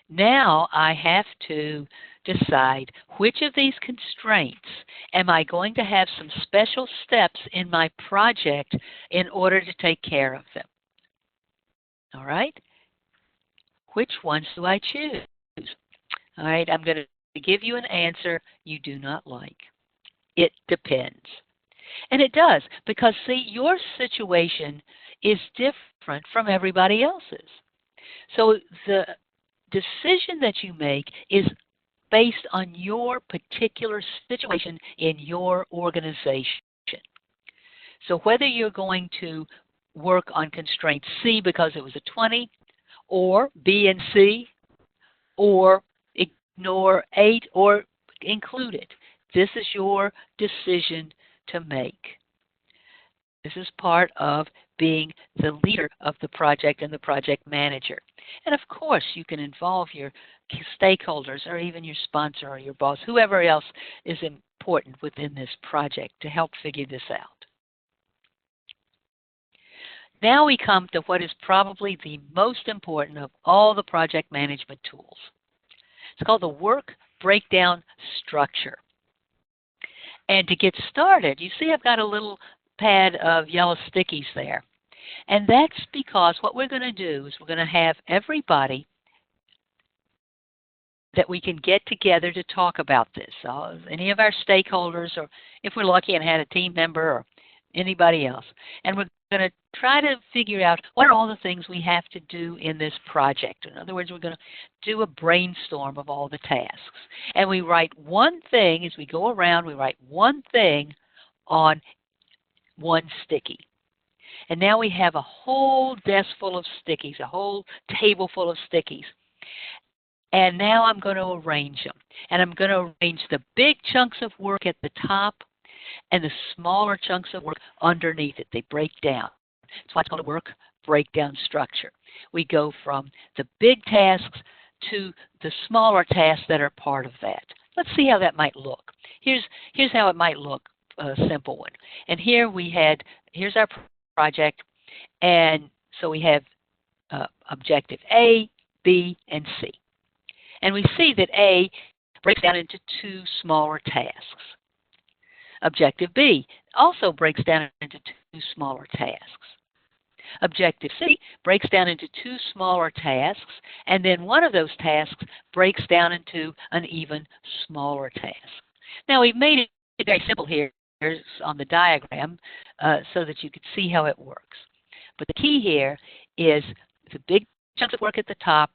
Now I have to decide which of these constraints am I going to have some special steps in my project in order to take care of them. All right? Which ones do I choose? All right, I'm going to give you an answer you do not like. It depends. And it does, because see, your situation is different from everybody else's. So the decision that you make is based on your particular situation in your organization. So whether you're going to work on constraint C because it was a 20, or B and C, or ignore 8, or include it, this is your decision to make. This is part of being the leader of the project and the project manager. And of course, you can involve your stakeholders or even your sponsor or your boss, whoever else is important within this project to help figure this out. Now we come to what is probably the most important of all the project management tools. It's called the work breakdown structure. And to get started, you see I've got a little pad of yellow stickies there. And that's because what we're going to do is we're going to have everybody that we can get together to talk about this. So any of our stakeholders, or if we're lucky and had a team member or anybody else. And we're going to try to figure out what are all the things we have to do in this project. In other words, we're going to do a brainstorm of all the tasks. And we write one thing, as we go around, we write one thing on one sticky. And now we have a whole desk full of stickies, a whole table full of stickies. And now I'm going to arrange them. And I'm going to arrange the big chunks of work at the top and the smaller chunks of work underneath it. They break down. That's why it's called a work breakdown structure. We go from the big tasks to the smaller tasks that are part of that. Let's see how that might look. Here's how it might look, a simple one. And here's our project. And so we have objective A, B, and C. And we see that A breaks down into 2 smaller tasks. Objective B also breaks down into 2 smaller tasks. Objective C breaks down into 2 smaller tasks, and then one of those tasks breaks down into an even smaller task. Now we've made it very simple here on the diagram so that you can see how it works. But the key here is the big chunks of work at the top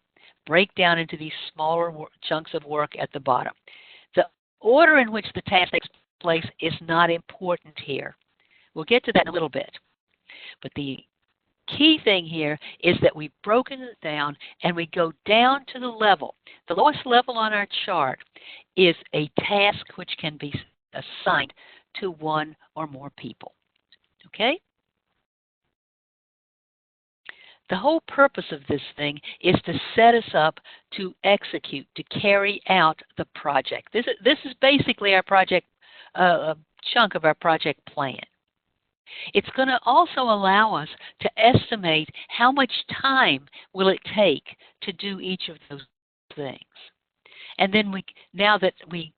break down into these smaller chunks of work at the bottom. The order in which the task takes place is not important here. We'll get to that in a little bit. But the key thing here is that we've broken it down and we go down to the level. The lowest level on our chart is a task which can be assigned to 1 or more people. Okay? The whole purpose of this thing is to set us up to execute, to carry out the project. This is basically our project, a chunk of our project plan. It's going to also allow us to estimate how much time will it take to do each of those things. And then now that we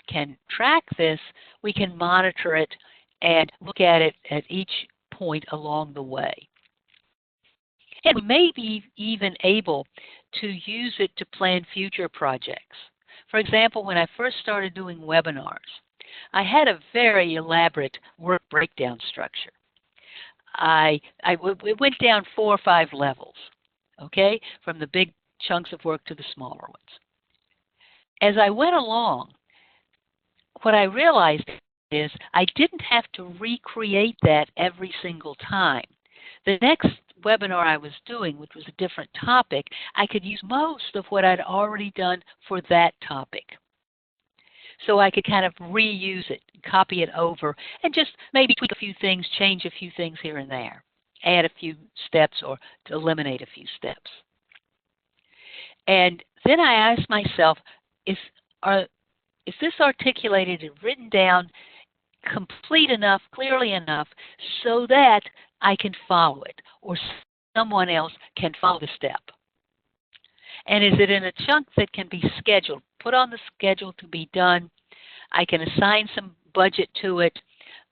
can track this, we can monitor it and look at it at each point along the way. And we may be even able to use it to plan future projects. For example, when I first started doing webinars, I had a very elaborate work breakdown structure. It went down 4 or 5 levels, okay, from the big chunks of work to the smaller ones. As I went along, what I realized is I didn't have to recreate that every single time. The next webinar I was doing, which was a different topic, I could use most of what I'd already done for that topic. So I could kind of reuse it, copy it over, and just maybe tweak a few things, change a few things here and there, add a few steps or to eliminate a few steps. And then I asked myself, is this articulated and written down complete enough, clearly enough, so that I can follow it or someone else can follow the step? And is it in a chunk that can be scheduled, put on the schedule to be done? I can assign some budget to it.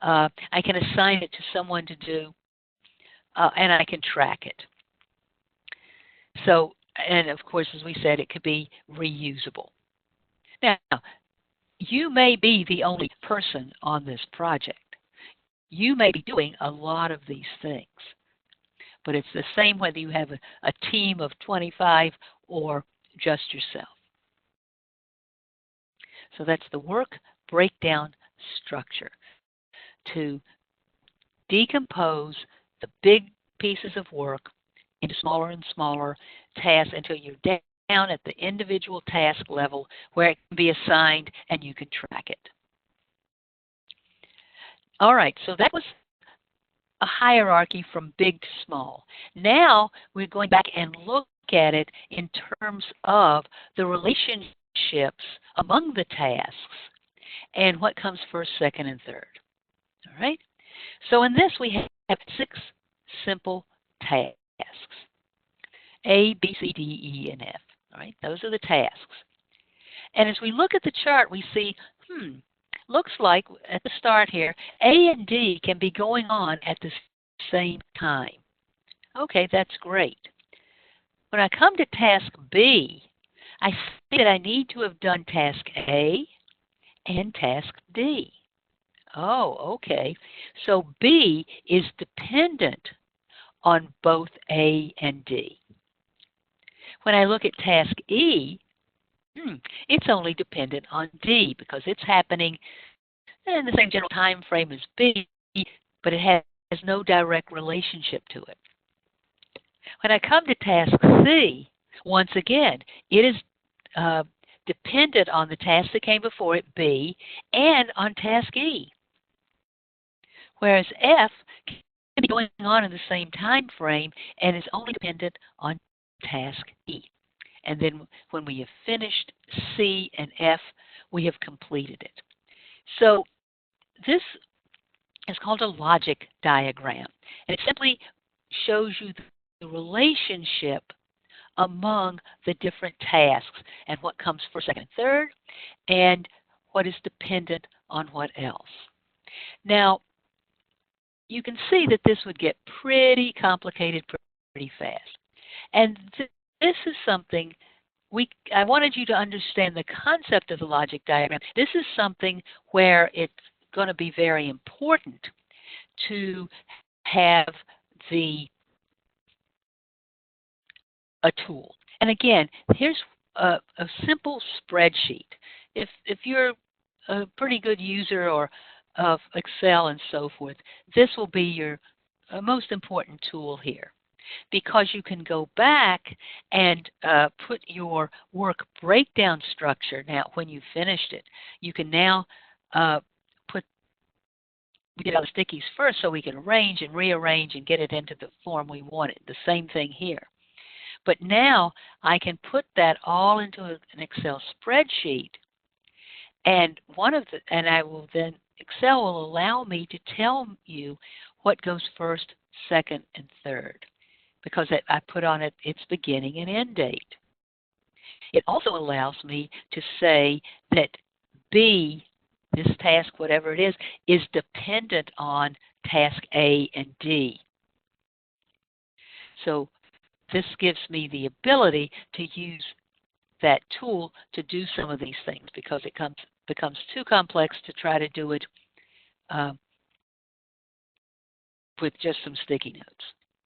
I can assign it to someone to do, and I can track it. So, and of course, as we said, it could be reusable. Now, you may be the only person on this project. You may be doing a lot of these things, but it's the same whether you have a team of 25 or just yourself. So that's the work breakdown structure, to decompose the big pieces of work into smaller and smaller tasks until you're down at the individual task level where it can be assigned and you can track it. All right, so that was a hierarchy from big to small. Now we're going back and look at it in terms of the relationships among the tasks and what comes first, second, and third. All right? So in this we have 6 simple tasks. A, B, C, D, E, and F. All right? Those are the tasks. And as we look at the chart, we see, looks like at the start here, A and D can be going on at the same time. Okay, that's great. When I come to task B, I see that I need to have done task A and task D. Oh, okay. So B is dependent on both A and D. When I look at task E, it's only dependent on D because it's happening in the same general time frame as B, but it has no direct relationship to it. When I come to task C, once again, it is dependent on the task that came before it, B, and on task E. Whereas F can be going on in the same time frame and is only dependent on task E. And then when we have finished C and F, we have completed it. So this is called a logic diagram. And it simply shows you the relationship among the different tasks and what comes first, second, and third, and what is dependent on what else. Now, you can see that this would get pretty complicated pretty fast. And this is something I wanted you to understand the concept of the logic diagram. This is something where it's going to be very important to have a tool. And again, here's a simple spreadsheet. If you're a pretty good user of Excel and so forth, this will be your most important tool here, because you can go back and put your work breakdown structure. Now, when you've finished it, you can now we did all the stickies first so we can arrange and rearrange and get it into the form we wanted. The same thing here. But now I can put that all into an Excel spreadsheet, and I will then, Excel will allow me to tell you what goes first, second, and third, because I put on it its beginning and end date. It also allows me to say that B, this task, whatever it is dependent on task A and D. So this gives me the ability to use that tool to do some of these things, because it becomes too complex to try to do it with just some sticky notes.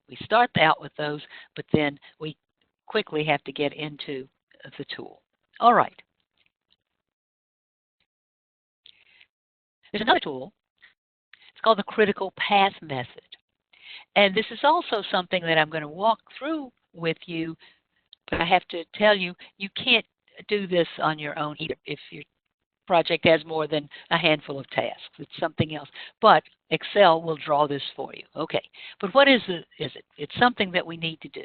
We start out with those, but then we quickly have to get into the tool. All right. There's another tool. It's called the critical path method. And this is also something that I'm going to walk through with you, but I have to tell you, you can't do this on your own either if your project has more than a handful of tasks. It's something else. But Excel will draw this for you. Okay. But what is it? It's something that we need to do.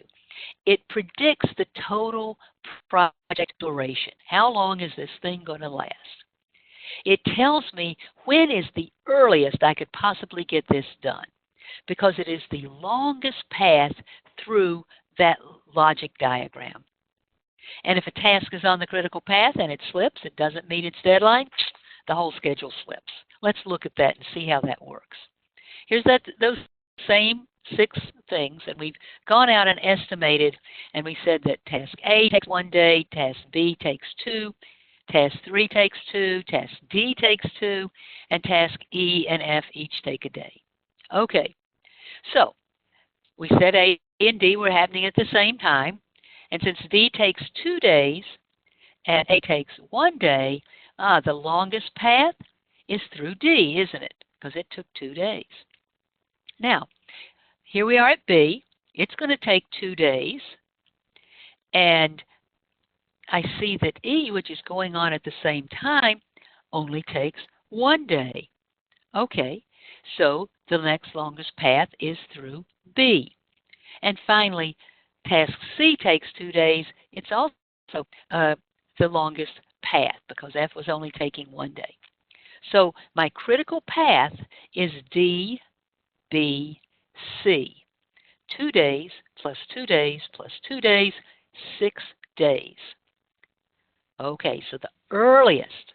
It predicts the total project duration. How long is this thing going to last? It tells me when is the earliest I could possibly get this done, because it is the longest path through that logic diagram. And if a task is on the critical path and it slips, it doesn't meet its deadline, the whole schedule slips. Let's look at that and see how that works. Here's those same 6 things, and we've gone out and estimated, and we said that task A takes 1 day, task B takes 2, task 3 takes 2, task D takes 2, and task E and F each take a day. Okay, so we said A and D were happening at the same time. And since D takes 2 days and A takes 1 day, the longest path is through D, isn't it? Because it took 2 days. Now, here we are at B. It's going to take 2 days. And I see that E, which is going on at the same time, only takes 1 day. Okay, so the next longest path is through B. And finally, task C takes 2 days. It's also the longest path because F was only taking 1 day. So my critical path is D, B, C. 2 days plus 2 days plus 2 days, 6 days. Okay, so the earliest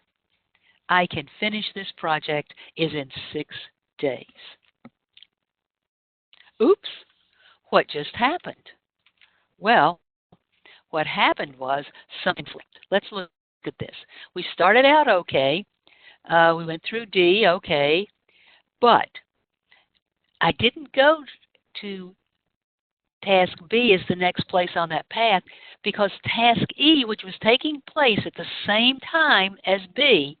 I can finish this project is in 6 days. Oops, what just happened? Well, what happened was something flipped. Let's look at this. We started out okay. We went through D, okay, but I didn't go to task B as the next place on that path because task E, which was taking place at the same time as B,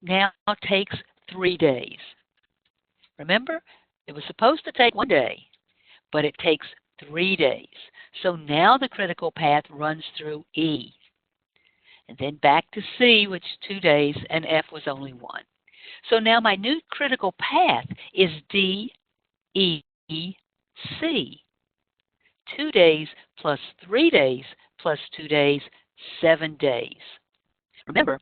now takes 3 days. Remember, it was supposed to take 1 day, but it takes 3 days. So now the critical path runs through E. And then back to C, which is 2 days, and F was only 1. So now my new critical path is D, E, C. 2 days plus 3 days plus 2 days, 7 days. Remember,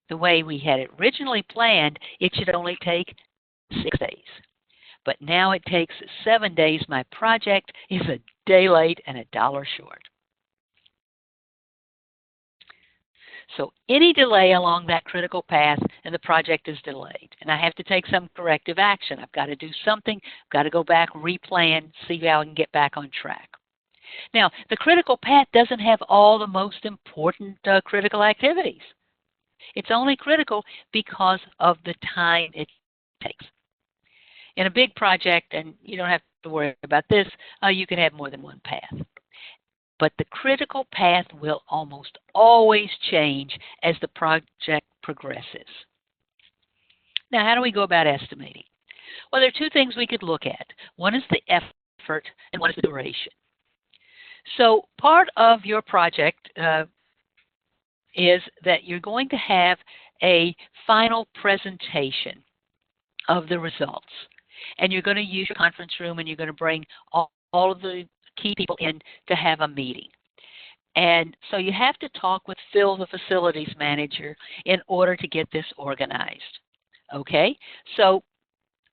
the way we had it originally planned, it should only take 6 days. But now it takes 7 days. My project is a day late and $1 short. So any delay along that critical path and the project is delayed. And I have to take some corrective action. I've got to do something. I've got to go back, replan, see how I can get back on track. Now, the critical path doesn't have all the most important critical activities. It's only critical because of the time it takes. In a big project, and you don't have to worry about this, you can have more than one path. But the critical path will almost always change as the project progresses. Now, how do we go about estimating? Well, there are 2 things we could look at. One is the effort, and one is the duration. So part of your project is that you're going to have a final presentation of the results. And you're going to use your conference room, and you're going to bring all of the key people in to have a meeting. And so you have to talk with Phil, the facilities manager, in order to get this organized. Okay? So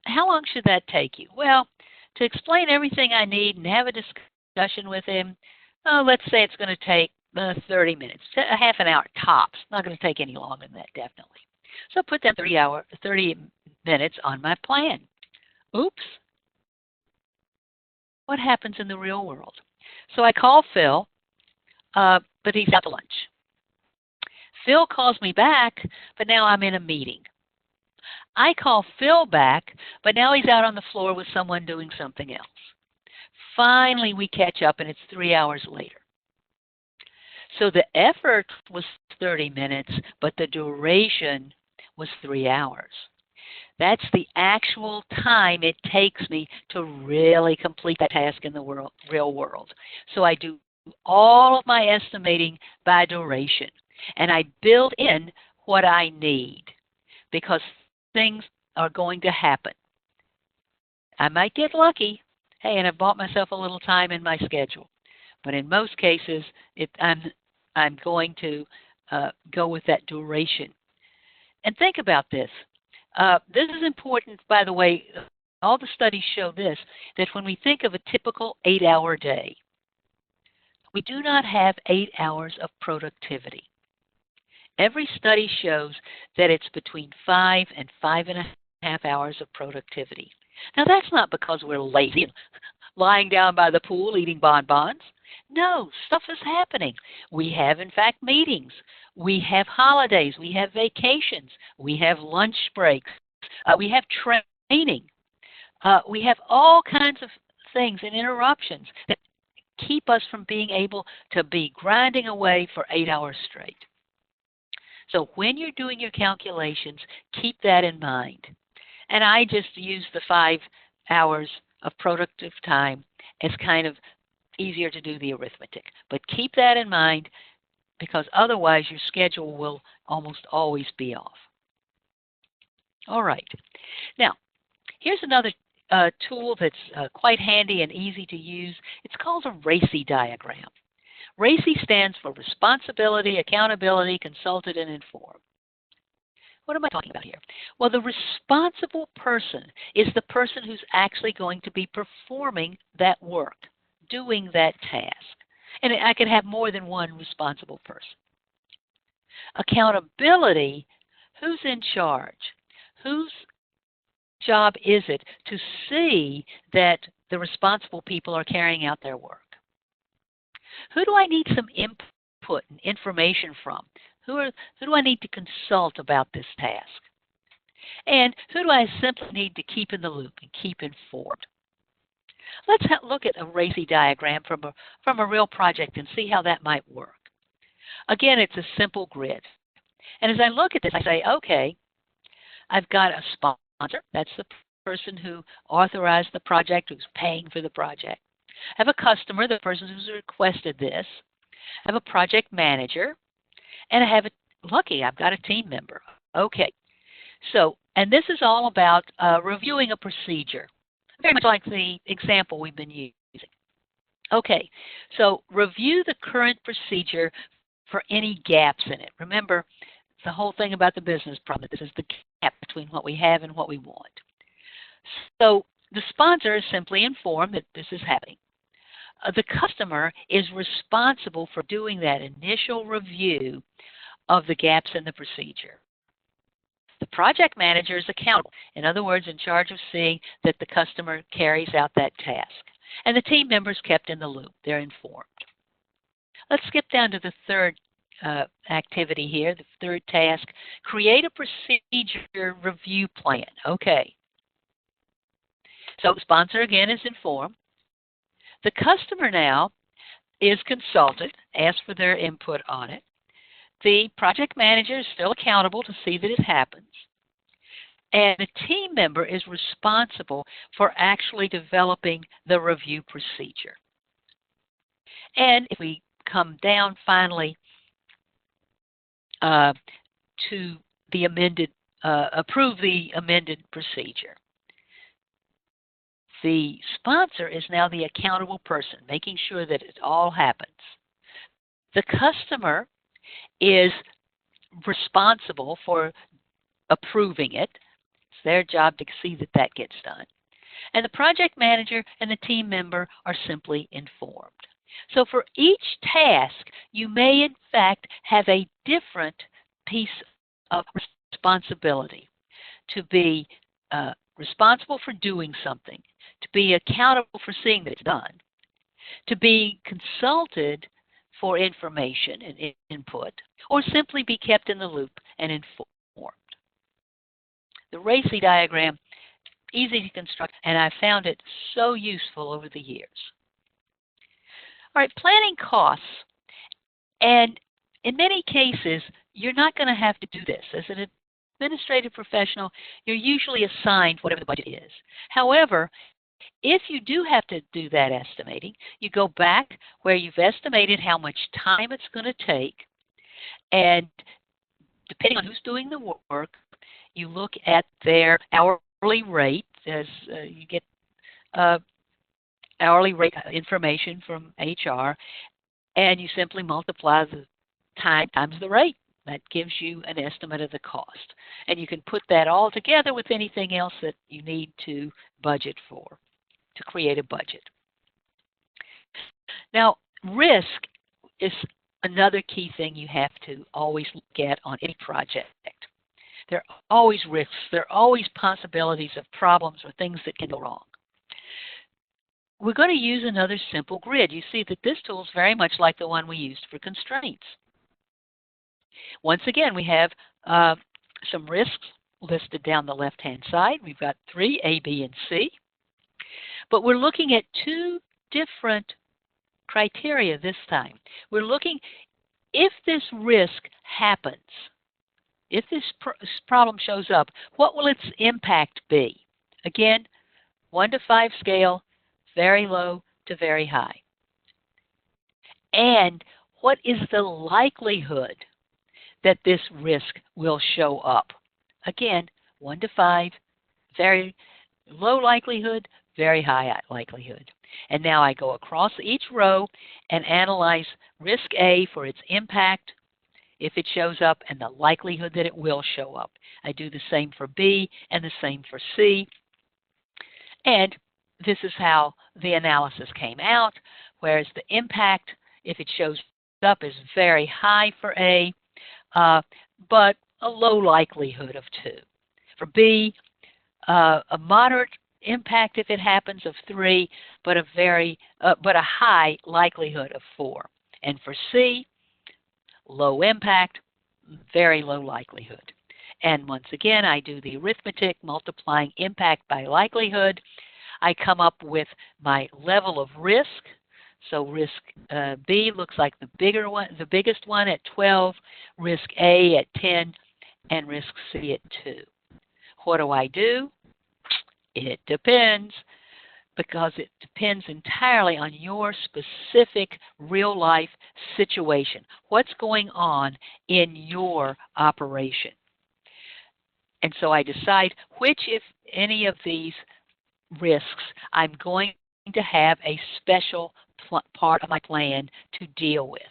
how long should that take you? Well, to explain everything I need and have a discussion with him, let's say it's going to take 30 minutes, a half an hour tops. Not going to take any longer than that, definitely. So put that 30 minutes on my plan. Oops. What happens in the real world? So I call Phil, but he's out to lunch. Phil calls me back, but now I'm in a meeting. I call Phil back, but now he's out on the floor with someone doing something else. Finally, we catch up, and it's 3 hours later. So the effort was 30 minutes, but the duration was 3 hours. That's the actual time it takes me to really complete that task in the real world. So I do all of my estimating by duration, and I build in what I need because things are going to happen. I might get lucky, hey, and I've bought myself a little time in my schedule. But in most cases, I'm going to go with that duration. And think about this. This is important, by the way. All the studies show this, that when we think of a typical 8-hour day, we do not have 8 hours of productivity. Every study shows that it's between 5 and 5.5 hours of productivity. Now, that's not because we're lazy and lying down by the pool eating bonbons. No, stuff is happening. We have, in fact, meetings. We have holidays. We have vacations. We have lunch breaks. We have training. We have all kinds of things and interruptions that keep us from being able to be grinding away for 8 hours straight. So when you're doing your calculations, keep that in mind. And I just use the 5 hours of productive time as kind of easier to do the arithmetic. But keep that in mind because otherwise your schedule will almost always be off. All right. Now, here's another tool that's quite handy and easy to use. It's called a RACI diagram. RACI stands for Responsibility, Accountability, Consulted, and Informed. What am I talking about here? Well, the responsible person is the person who's actually going to be performing that work, doing that task. And I could have more than one responsible person. Accountability, who's in charge? Whose job is it to see that the responsible people are carrying out their work? Who do I need some input and information from? Who do I need to consult about this task? And who do I simply need to keep in the loop and keep informed? Let's look at a RACI diagram from a real project and see how that might work. Again, it's a simple grid. And as I look at this, I say, okay, I've got a sponsor. That's the person who authorized the project, who's paying for the project. I have a customer, the person who's requested this. I have a project manager. And I have I've got a team member. Okay. So, and this is all about reviewing a procedure, very much like the example we've been using. Okay. So, review the current procedure for any gaps in it. Remember, the whole thing about the business problem, this is the gap between what we have and what we want. So, the sponsor is simply informed that this is happening. The customer is responsible for doing that initial review of the gaps in the procedure. The project manager is accountable, in other words, in charge of seeing that the customer carries out that task. And the team member is kept in the loop. They're informed. Let's skip down to the third activity here, the third task. Create a procedure review plan. Okay. So the sponsor, again, is informed. The customer now is consulted, asked for their input on it. The project manager is still accountable to see that it happens. And the team member is responsible for actually developing the review procedure. And if we come down finally to the amended, approve the amended procedure. The sponsor is now the accountable person, making sure that it all happens. The customer is responsible for approving it. It's their job to see that that gets done. And the project manager and the team member are simply informed. So for each task, you may in fact have a different piece of responsibility. To be responsible for doing something, to be accountable for seeing that it's done, to be consulted for information and input, or simply be kept in the loop and informed. The RACI diagram, easy to construct, and I found it so useful over the years. All right, planning costs. And in many cases, you're not going to have to do this. As an administrative professional, you're usually assigned whatever the budget is. However, if you do have to do that estimating, you go back where you've estimated how much time it's going to take, and depending on who's doing the work, you look at their hourly rate as you get hourly rate information from HR, and you simply multiply the time times the rate. That gives you an estimate of the cost. And you can put that all together with anything else that you need to budget for, to create a budget. Now, risk is another key thing you have to always look at on any project. There are always risks. There are always possibilities of problems or things that can go wrong. We're going to use another simple grid. You see that this tool is very much like the one we used for constraints. Once again, we have some risks listed down the left-hand side. We've got 3, A, B, and C. But we're looking at two different criteria this time. We're looking, if this risk happens, if this problem shows up, what will its impact be? Again, 1 to 5 scale, very low to very high. And what is the likelihood that this risk will show up? Again, 1 to 5, very low likelihood, very high likelihood. And now I go across each row and analyze risk A for its impact, if it shows up, and the likelihood that it will show up. I do the same for B and the same for C. And this is how the analysis came out, whereas the impact, if it shows up, is very high for A, but a low likelihood of 2. For B, a moderate impact if it happens of 3, but a high likelihood of 4. And for C, low impact, very low likelihood. And once again, I do the arithmetic multiplying impact by likelihood. I come up with my level of risk. So risk B looks like the biggest one at 12, risk A at 10, and risk C at 2. What do? It depends, because it depends entirely on your specific real-life situation. What's going on in your operation? And so I decide which, if any of these risks, I'm going to have a special part of my plan to deal with.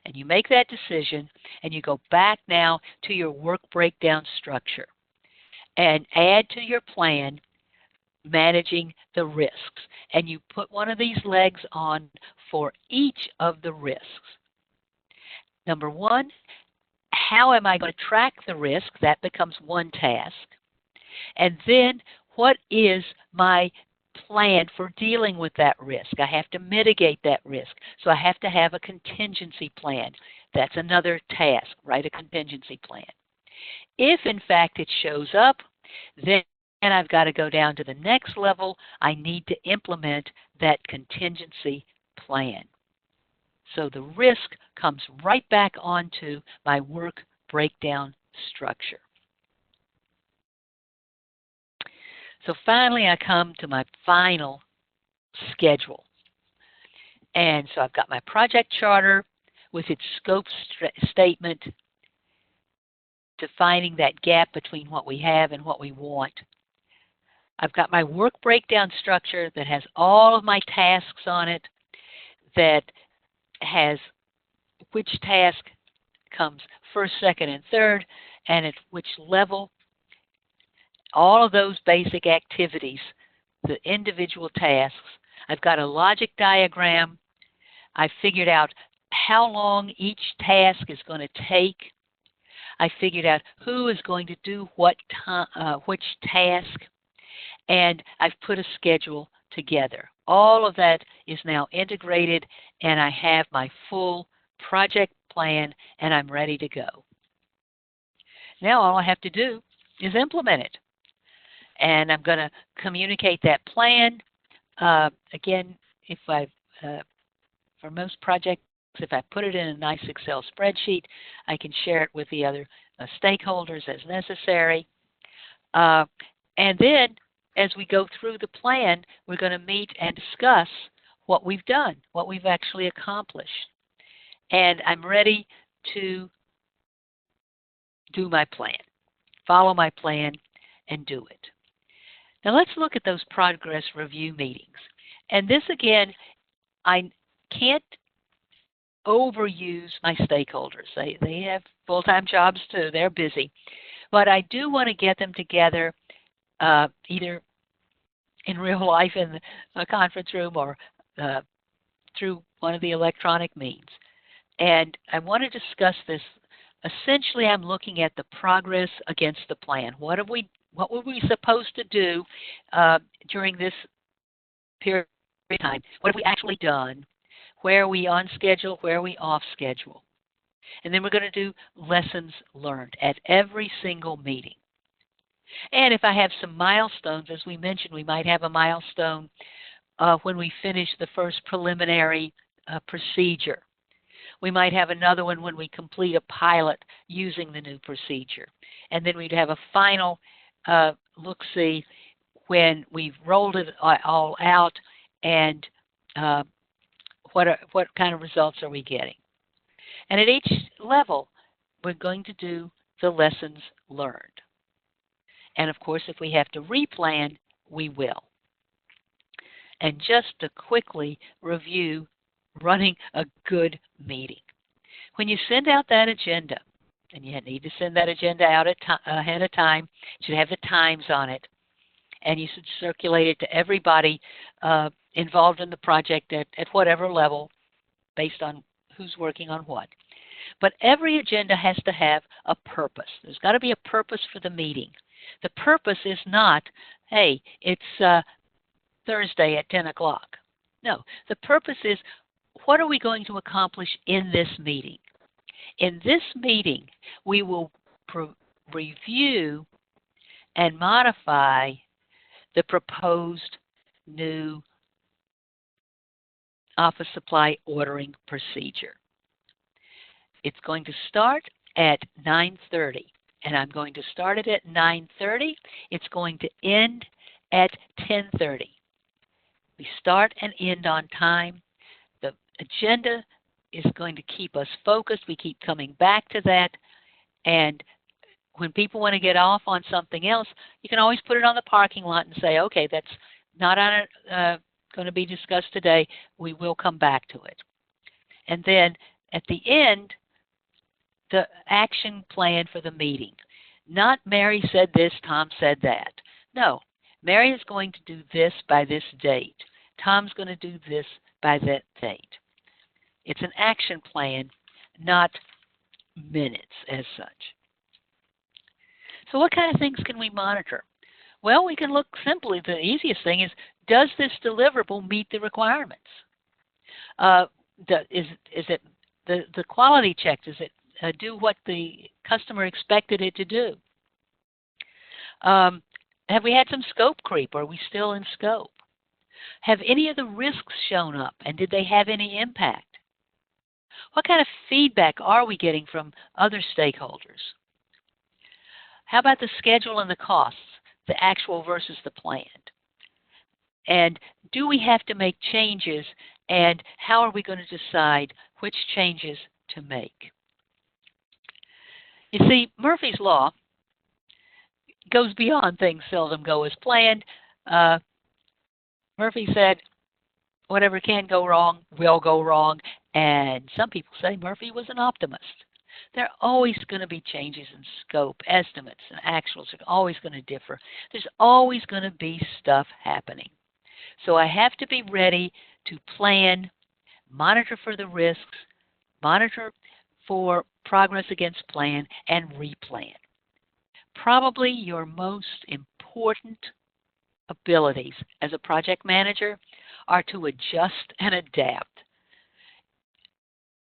And you make that decision, and you go back now to your work breakdown structure and add to your plan managing the risks. And you put one of these legs on for each of the risks. Number 1, how am I going to track the risk? That becomes one task. And then, what is my plan for dealing with that risk? I have to mitigate that risk. So I have to have a contingency plan. That's another task, write a contingency plan. If, in fact, it shows up, then I've got to go down to the next level. I need to implement that contingency plan. So the risk comes right back onto my work breakdown structure. So finally, I come to my final schedule. And so I've got my project charter with its scope statement, defining that gap between what we have and what we want. I've got my work breakdown structure that has all of my tasks on it, that has which task comes first, second, and third, and at which level. All of those basic activities, the individual tasks. I've got a logic diagram. I figured out how long each task is going to take. I figured out who is going to do which task, and I've put a schedule together. All of that is now integrated, and I have my full project plan, and I'm ready to go. Now all I have to do is implement it. And I'm going to communicate that plan. Again, if for most projects, if I put it in a nice Excel spreadsheet, I can share it with the other stakeholders as necessary. And then, as we go through the plan, we're going to meet and discuss what we've done, what we've actually accomplished. And I'm ready to do my plan, follow my plan, and do it. Now let's look at those progress review meetings. And this again, I can't overuse my stakeholders. They have full-time jobs too. They're busy. But I do want to get them together either in real life in a conference room or through one of the electronic means. And I want to discuss this. Essentially, I'm looking at the progress against the plan. What were we supposed to do during this period of time? What have we actually done? Where are we on schedule? Where are we off schedule? And then we're going to do lessons learned at every single meeting. And if I have some milestones, as we mentioned, we might have a milestone when we finish the first preliminary procedure. We might have another one when we complete a pilot using the new procedure. And then we'd have a final look-see when we've rolled it all out and what kind of results are we getting. And at each level, we're going to do the lessons learned. And of course, if we have to replan, we will. And just to quickly review running a good meeting. When you send out that agenda, and you need to send that agenda out ahead of time, it should have the times on it, and you should circulate it to everybody involved in the project at whatever level, based on who's working on what. But every agenda has to have a purpose. There's got to be a purpose for the meeting. The purpose is not, hey, it's Thursday at 10 o'clock. No, the purpose is, what are we going to accomplish in this meeting? In this meeting, we will review and modify the proposed new office supply ordering procedure. It's going to start at 9:30, and I'm going to start it at 9:30. It's going to end at 10:30. We start and end on time. The agenda is going to keep us focused. We keep coming back to that. And when people want to get off on something else, you can always put it on the parking lot and say, okay, that's not going to be discussed today. We will come back to it. And then at the end, the action plan for the meeting. Not Mary said this, Tom said that. No, Mary is going to do this by this date. Tom's going to do this by that date. It's an action plan, not minutes as such. So what kind of things can we monitor? Well, we can look simply. The easiest thing is, does this deliverable meet the requirements? Is it the quality check? Does it do what the customer expected it to do? Have we had some scope creep? Are we still in scope? Have any of the risks shown up, and did they have any impact? What kind of feedback are we getting from other stakeholders? How about the schedule and the costs, the actual versus the planned? And do we have to make changes, and how are we going to decide which changes to make? You see, Murphy's Law goes beyond things seldom go as planned. Murphy said, whatever can go wrong will go wrong. And some people say Murphy was an optimist. There are always going to be changes in scope, estimates, and actuals are always going to differ. There's always going to be stuff happening. So I have to be ready to plan, monitor for the risks, monitor for progress against plan, and replan. Probably your most important abilities as a project manager are to adjust and adapt.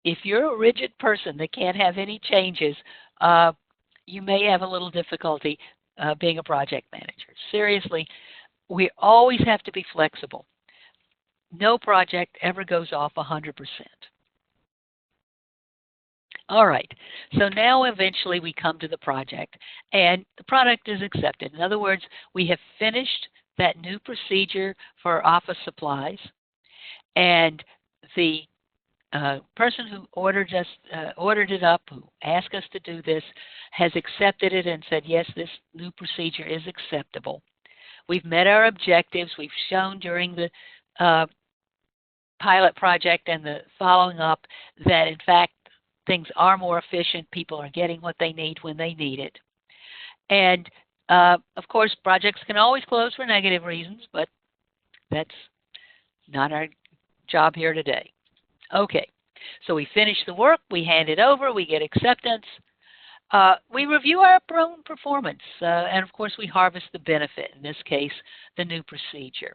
If you're a rigid person that can't have any changes, you may have a little difficulty being a project manager. Seriously, we always have to be flexible. No project ever goes off 100%. All right, so now eventually we come to the project, and the product is accepted. In other words, we have finished that new procedure for office supplies, and the person who ordered it up, who asked us to do this, has accepted it and said, yes, this new procedure is acceptable. We've met our objectives. We've shown during the pilot project and the following up that, in fact, things are more efficient. People are getting what they need when they need it. And, of course, projects can always close for negative reasons, but that's not our job here today. Okay, so we finish the work, we hand it over, we get acceptance. We review our own performance, and of course we harvest the benefit, in this case, the new procedure.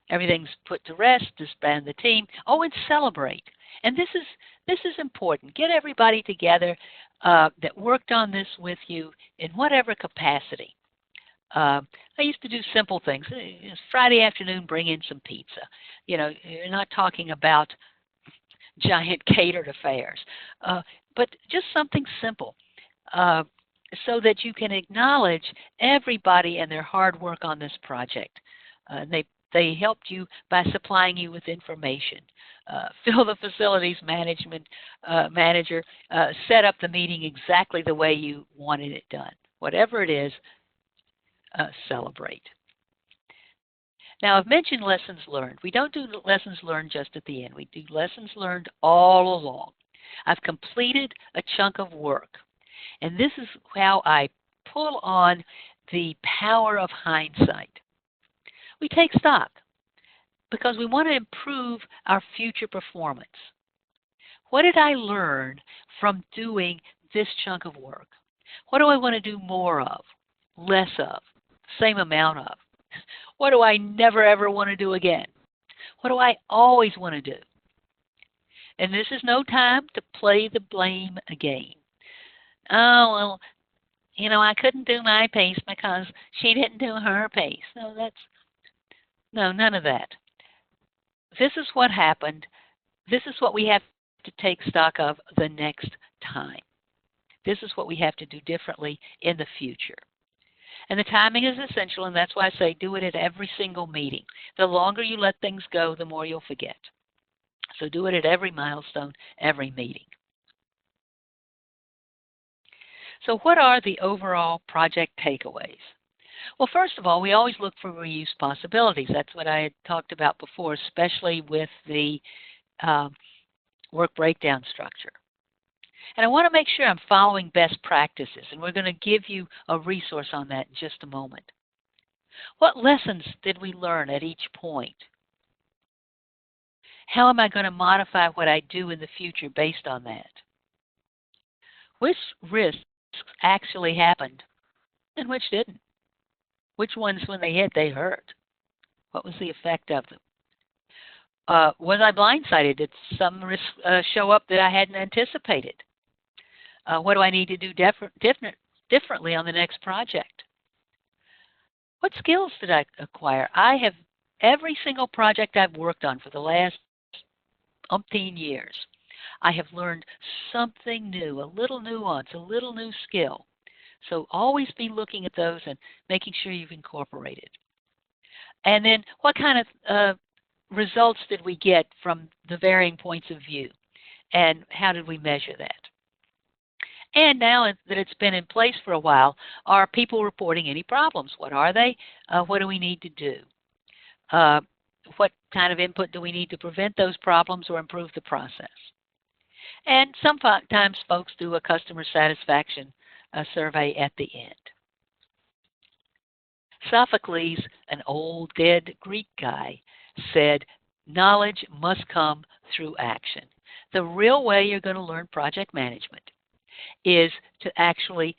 Everything's put to rest, disband the team. Oh, and celebrate. And this is important. Get everybody together that worked on this with you in whatever capacity. I used to do simple things. It's Friday afternoon, bring in some pizza. You're not talking about giant catered affairs, but just something simple, uh, so that you can acknowledge everybody and their hard work on this project. They helped you by supplying you with information. Phil, the facilities management manager, set up the meeting exactly the way you wanted it done. Whatever it is, celebrate. Now, I've mentioned lessons learned. We don't do lessons learned just at the end. We do lessons learned all along. I've completed a chunk of work, and this is how I pull on the power of hindsight. We take stock because we want to improve our future performance. What did I learn from doing this chunk of work? What do I want to do more of, less of, same amount of? What do I never ever want to do again? What do I always want to do? And this is no time to play the blame game. Oh, well, I couldn't do my piece because she didn't do her piece. No, none of that. This is what happened. This is what we have to take stock of the next time. This is what we have to do differently in the future. And the timing is essential, and that's why I say do it at every single meeting. The longer you let things go, the more you'll forget. So do it at every milestone, every meeting. So what are the overall project takeaways? Well, first of all, we always look for reuse possibilities. That's what I had talked about before, especially with the work breakdown structure. And I want to make sure I'm following best practices, and we're going to give you a resource on that in just a moment. What lessons did we learn at each point? How am I going to modify what I do in the future based on that? Which risks actually happened and which didn't? Which ones, when they hit, they hurt? What was the effect of them? Was I blindsided? Did some risks show up that I hadn't anticipated? What do I need to do differently on the next project? What skills did I acquire? Every single project I've worked on for the last umpteen years, I have learned something new, a little nuance, a little new skill. So always be looking at those and making sure you've incorporated. And then what kind of results did we get from the varying points of view? And how did we measure that? And now that it's been in place for a while, are people reporting any problems? What are they? What do we need to do? What kind of input do we need to prevent those problems or improve the process? And sometimes folks do a customer satisfaction survey at the end. Sophocles, an old dead Greek guy, said, knowledge must come through action. The real way you're going to learn project management is to actually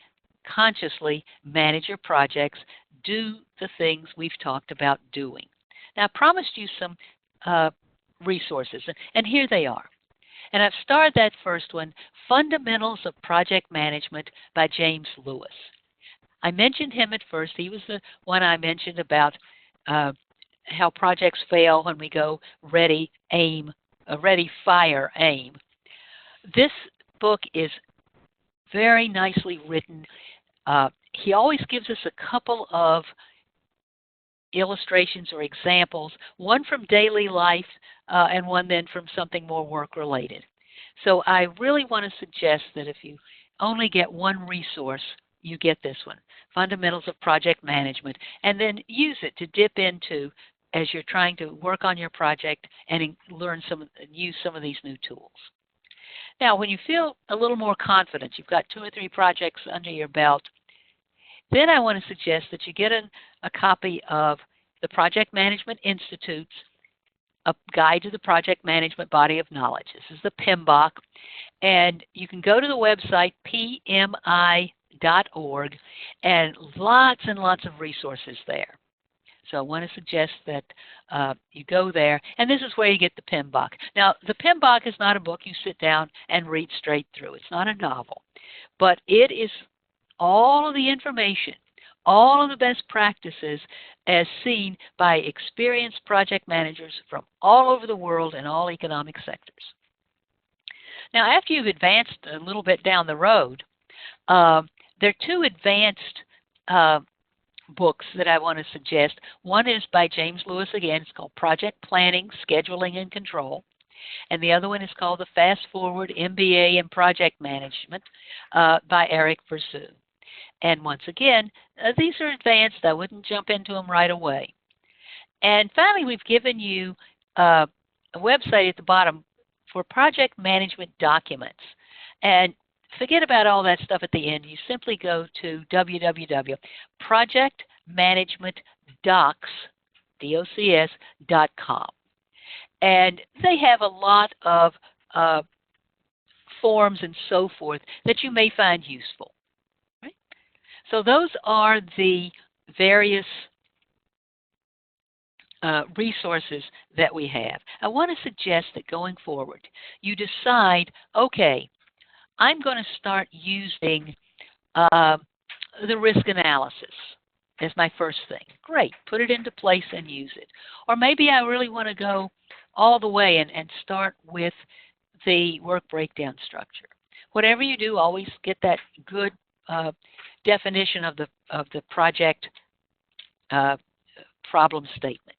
consciously manage your projects, do the things we've talked about doing. Now, I promised you some resources, and here they are. And I've started that first one, Fundamentals of Project Management by James Lewis. I mentioned him at first. He was the one I mentioned about how projects fail when we go ready, aim, ready, fire, aim. This book is very nicely written. He always gives us a couple of illustrations or examples, one from daily life and one then from something more work-related. So I really want to suggest that if you only get one resource, you get this one, Fundamentals of Project Management, and then use it to dip into as you're trying to work on your project and use some of these new tools. Now, when you feel a little more confident, you've got 2 or 3 projects under your belt, then I want to suggest that you get a copy of the Project Management Institute's A Guide to the Project Management Body of Knowledge. This is the PMBOK, and you can go to the website pmi.org, and lots of resources there. So I want to suggest that you go there, and this is where you get the PMBOK. Now, the PMBOK is not a book you sit down and read straight through. It's not a novel, but it is all of the information all of the best practices as seen by experienced project managers from all over the world in all economic sectors. Now, after you've advanced a little bit down the road, there are two advanced books that I want to suggest. One is by James Lewis again. It's called Project Planning, Scheduling, and Control. And the other one is called The Fast Forward MBA in Project Management by Eric Verzeaux. And once again, these are advanced. I wouldn't jump into them right away. And finally, we've given you a website at the bottom for project management documents. And forget about all that stuff at the end. You simply go to www.projectmanagementdocs.com. And they have a lot of forms and so forth that you may find useful. Right? So those are the various resources that we have. I want to suggest that going forward, you decide, okay, I'm going to start using the risk analysis as my first thing. Great, put it into place and use it. Or maybe I really want to go all the way and start with the work breakdown structure. Whatever you do, always get that good definition of the project problem statement.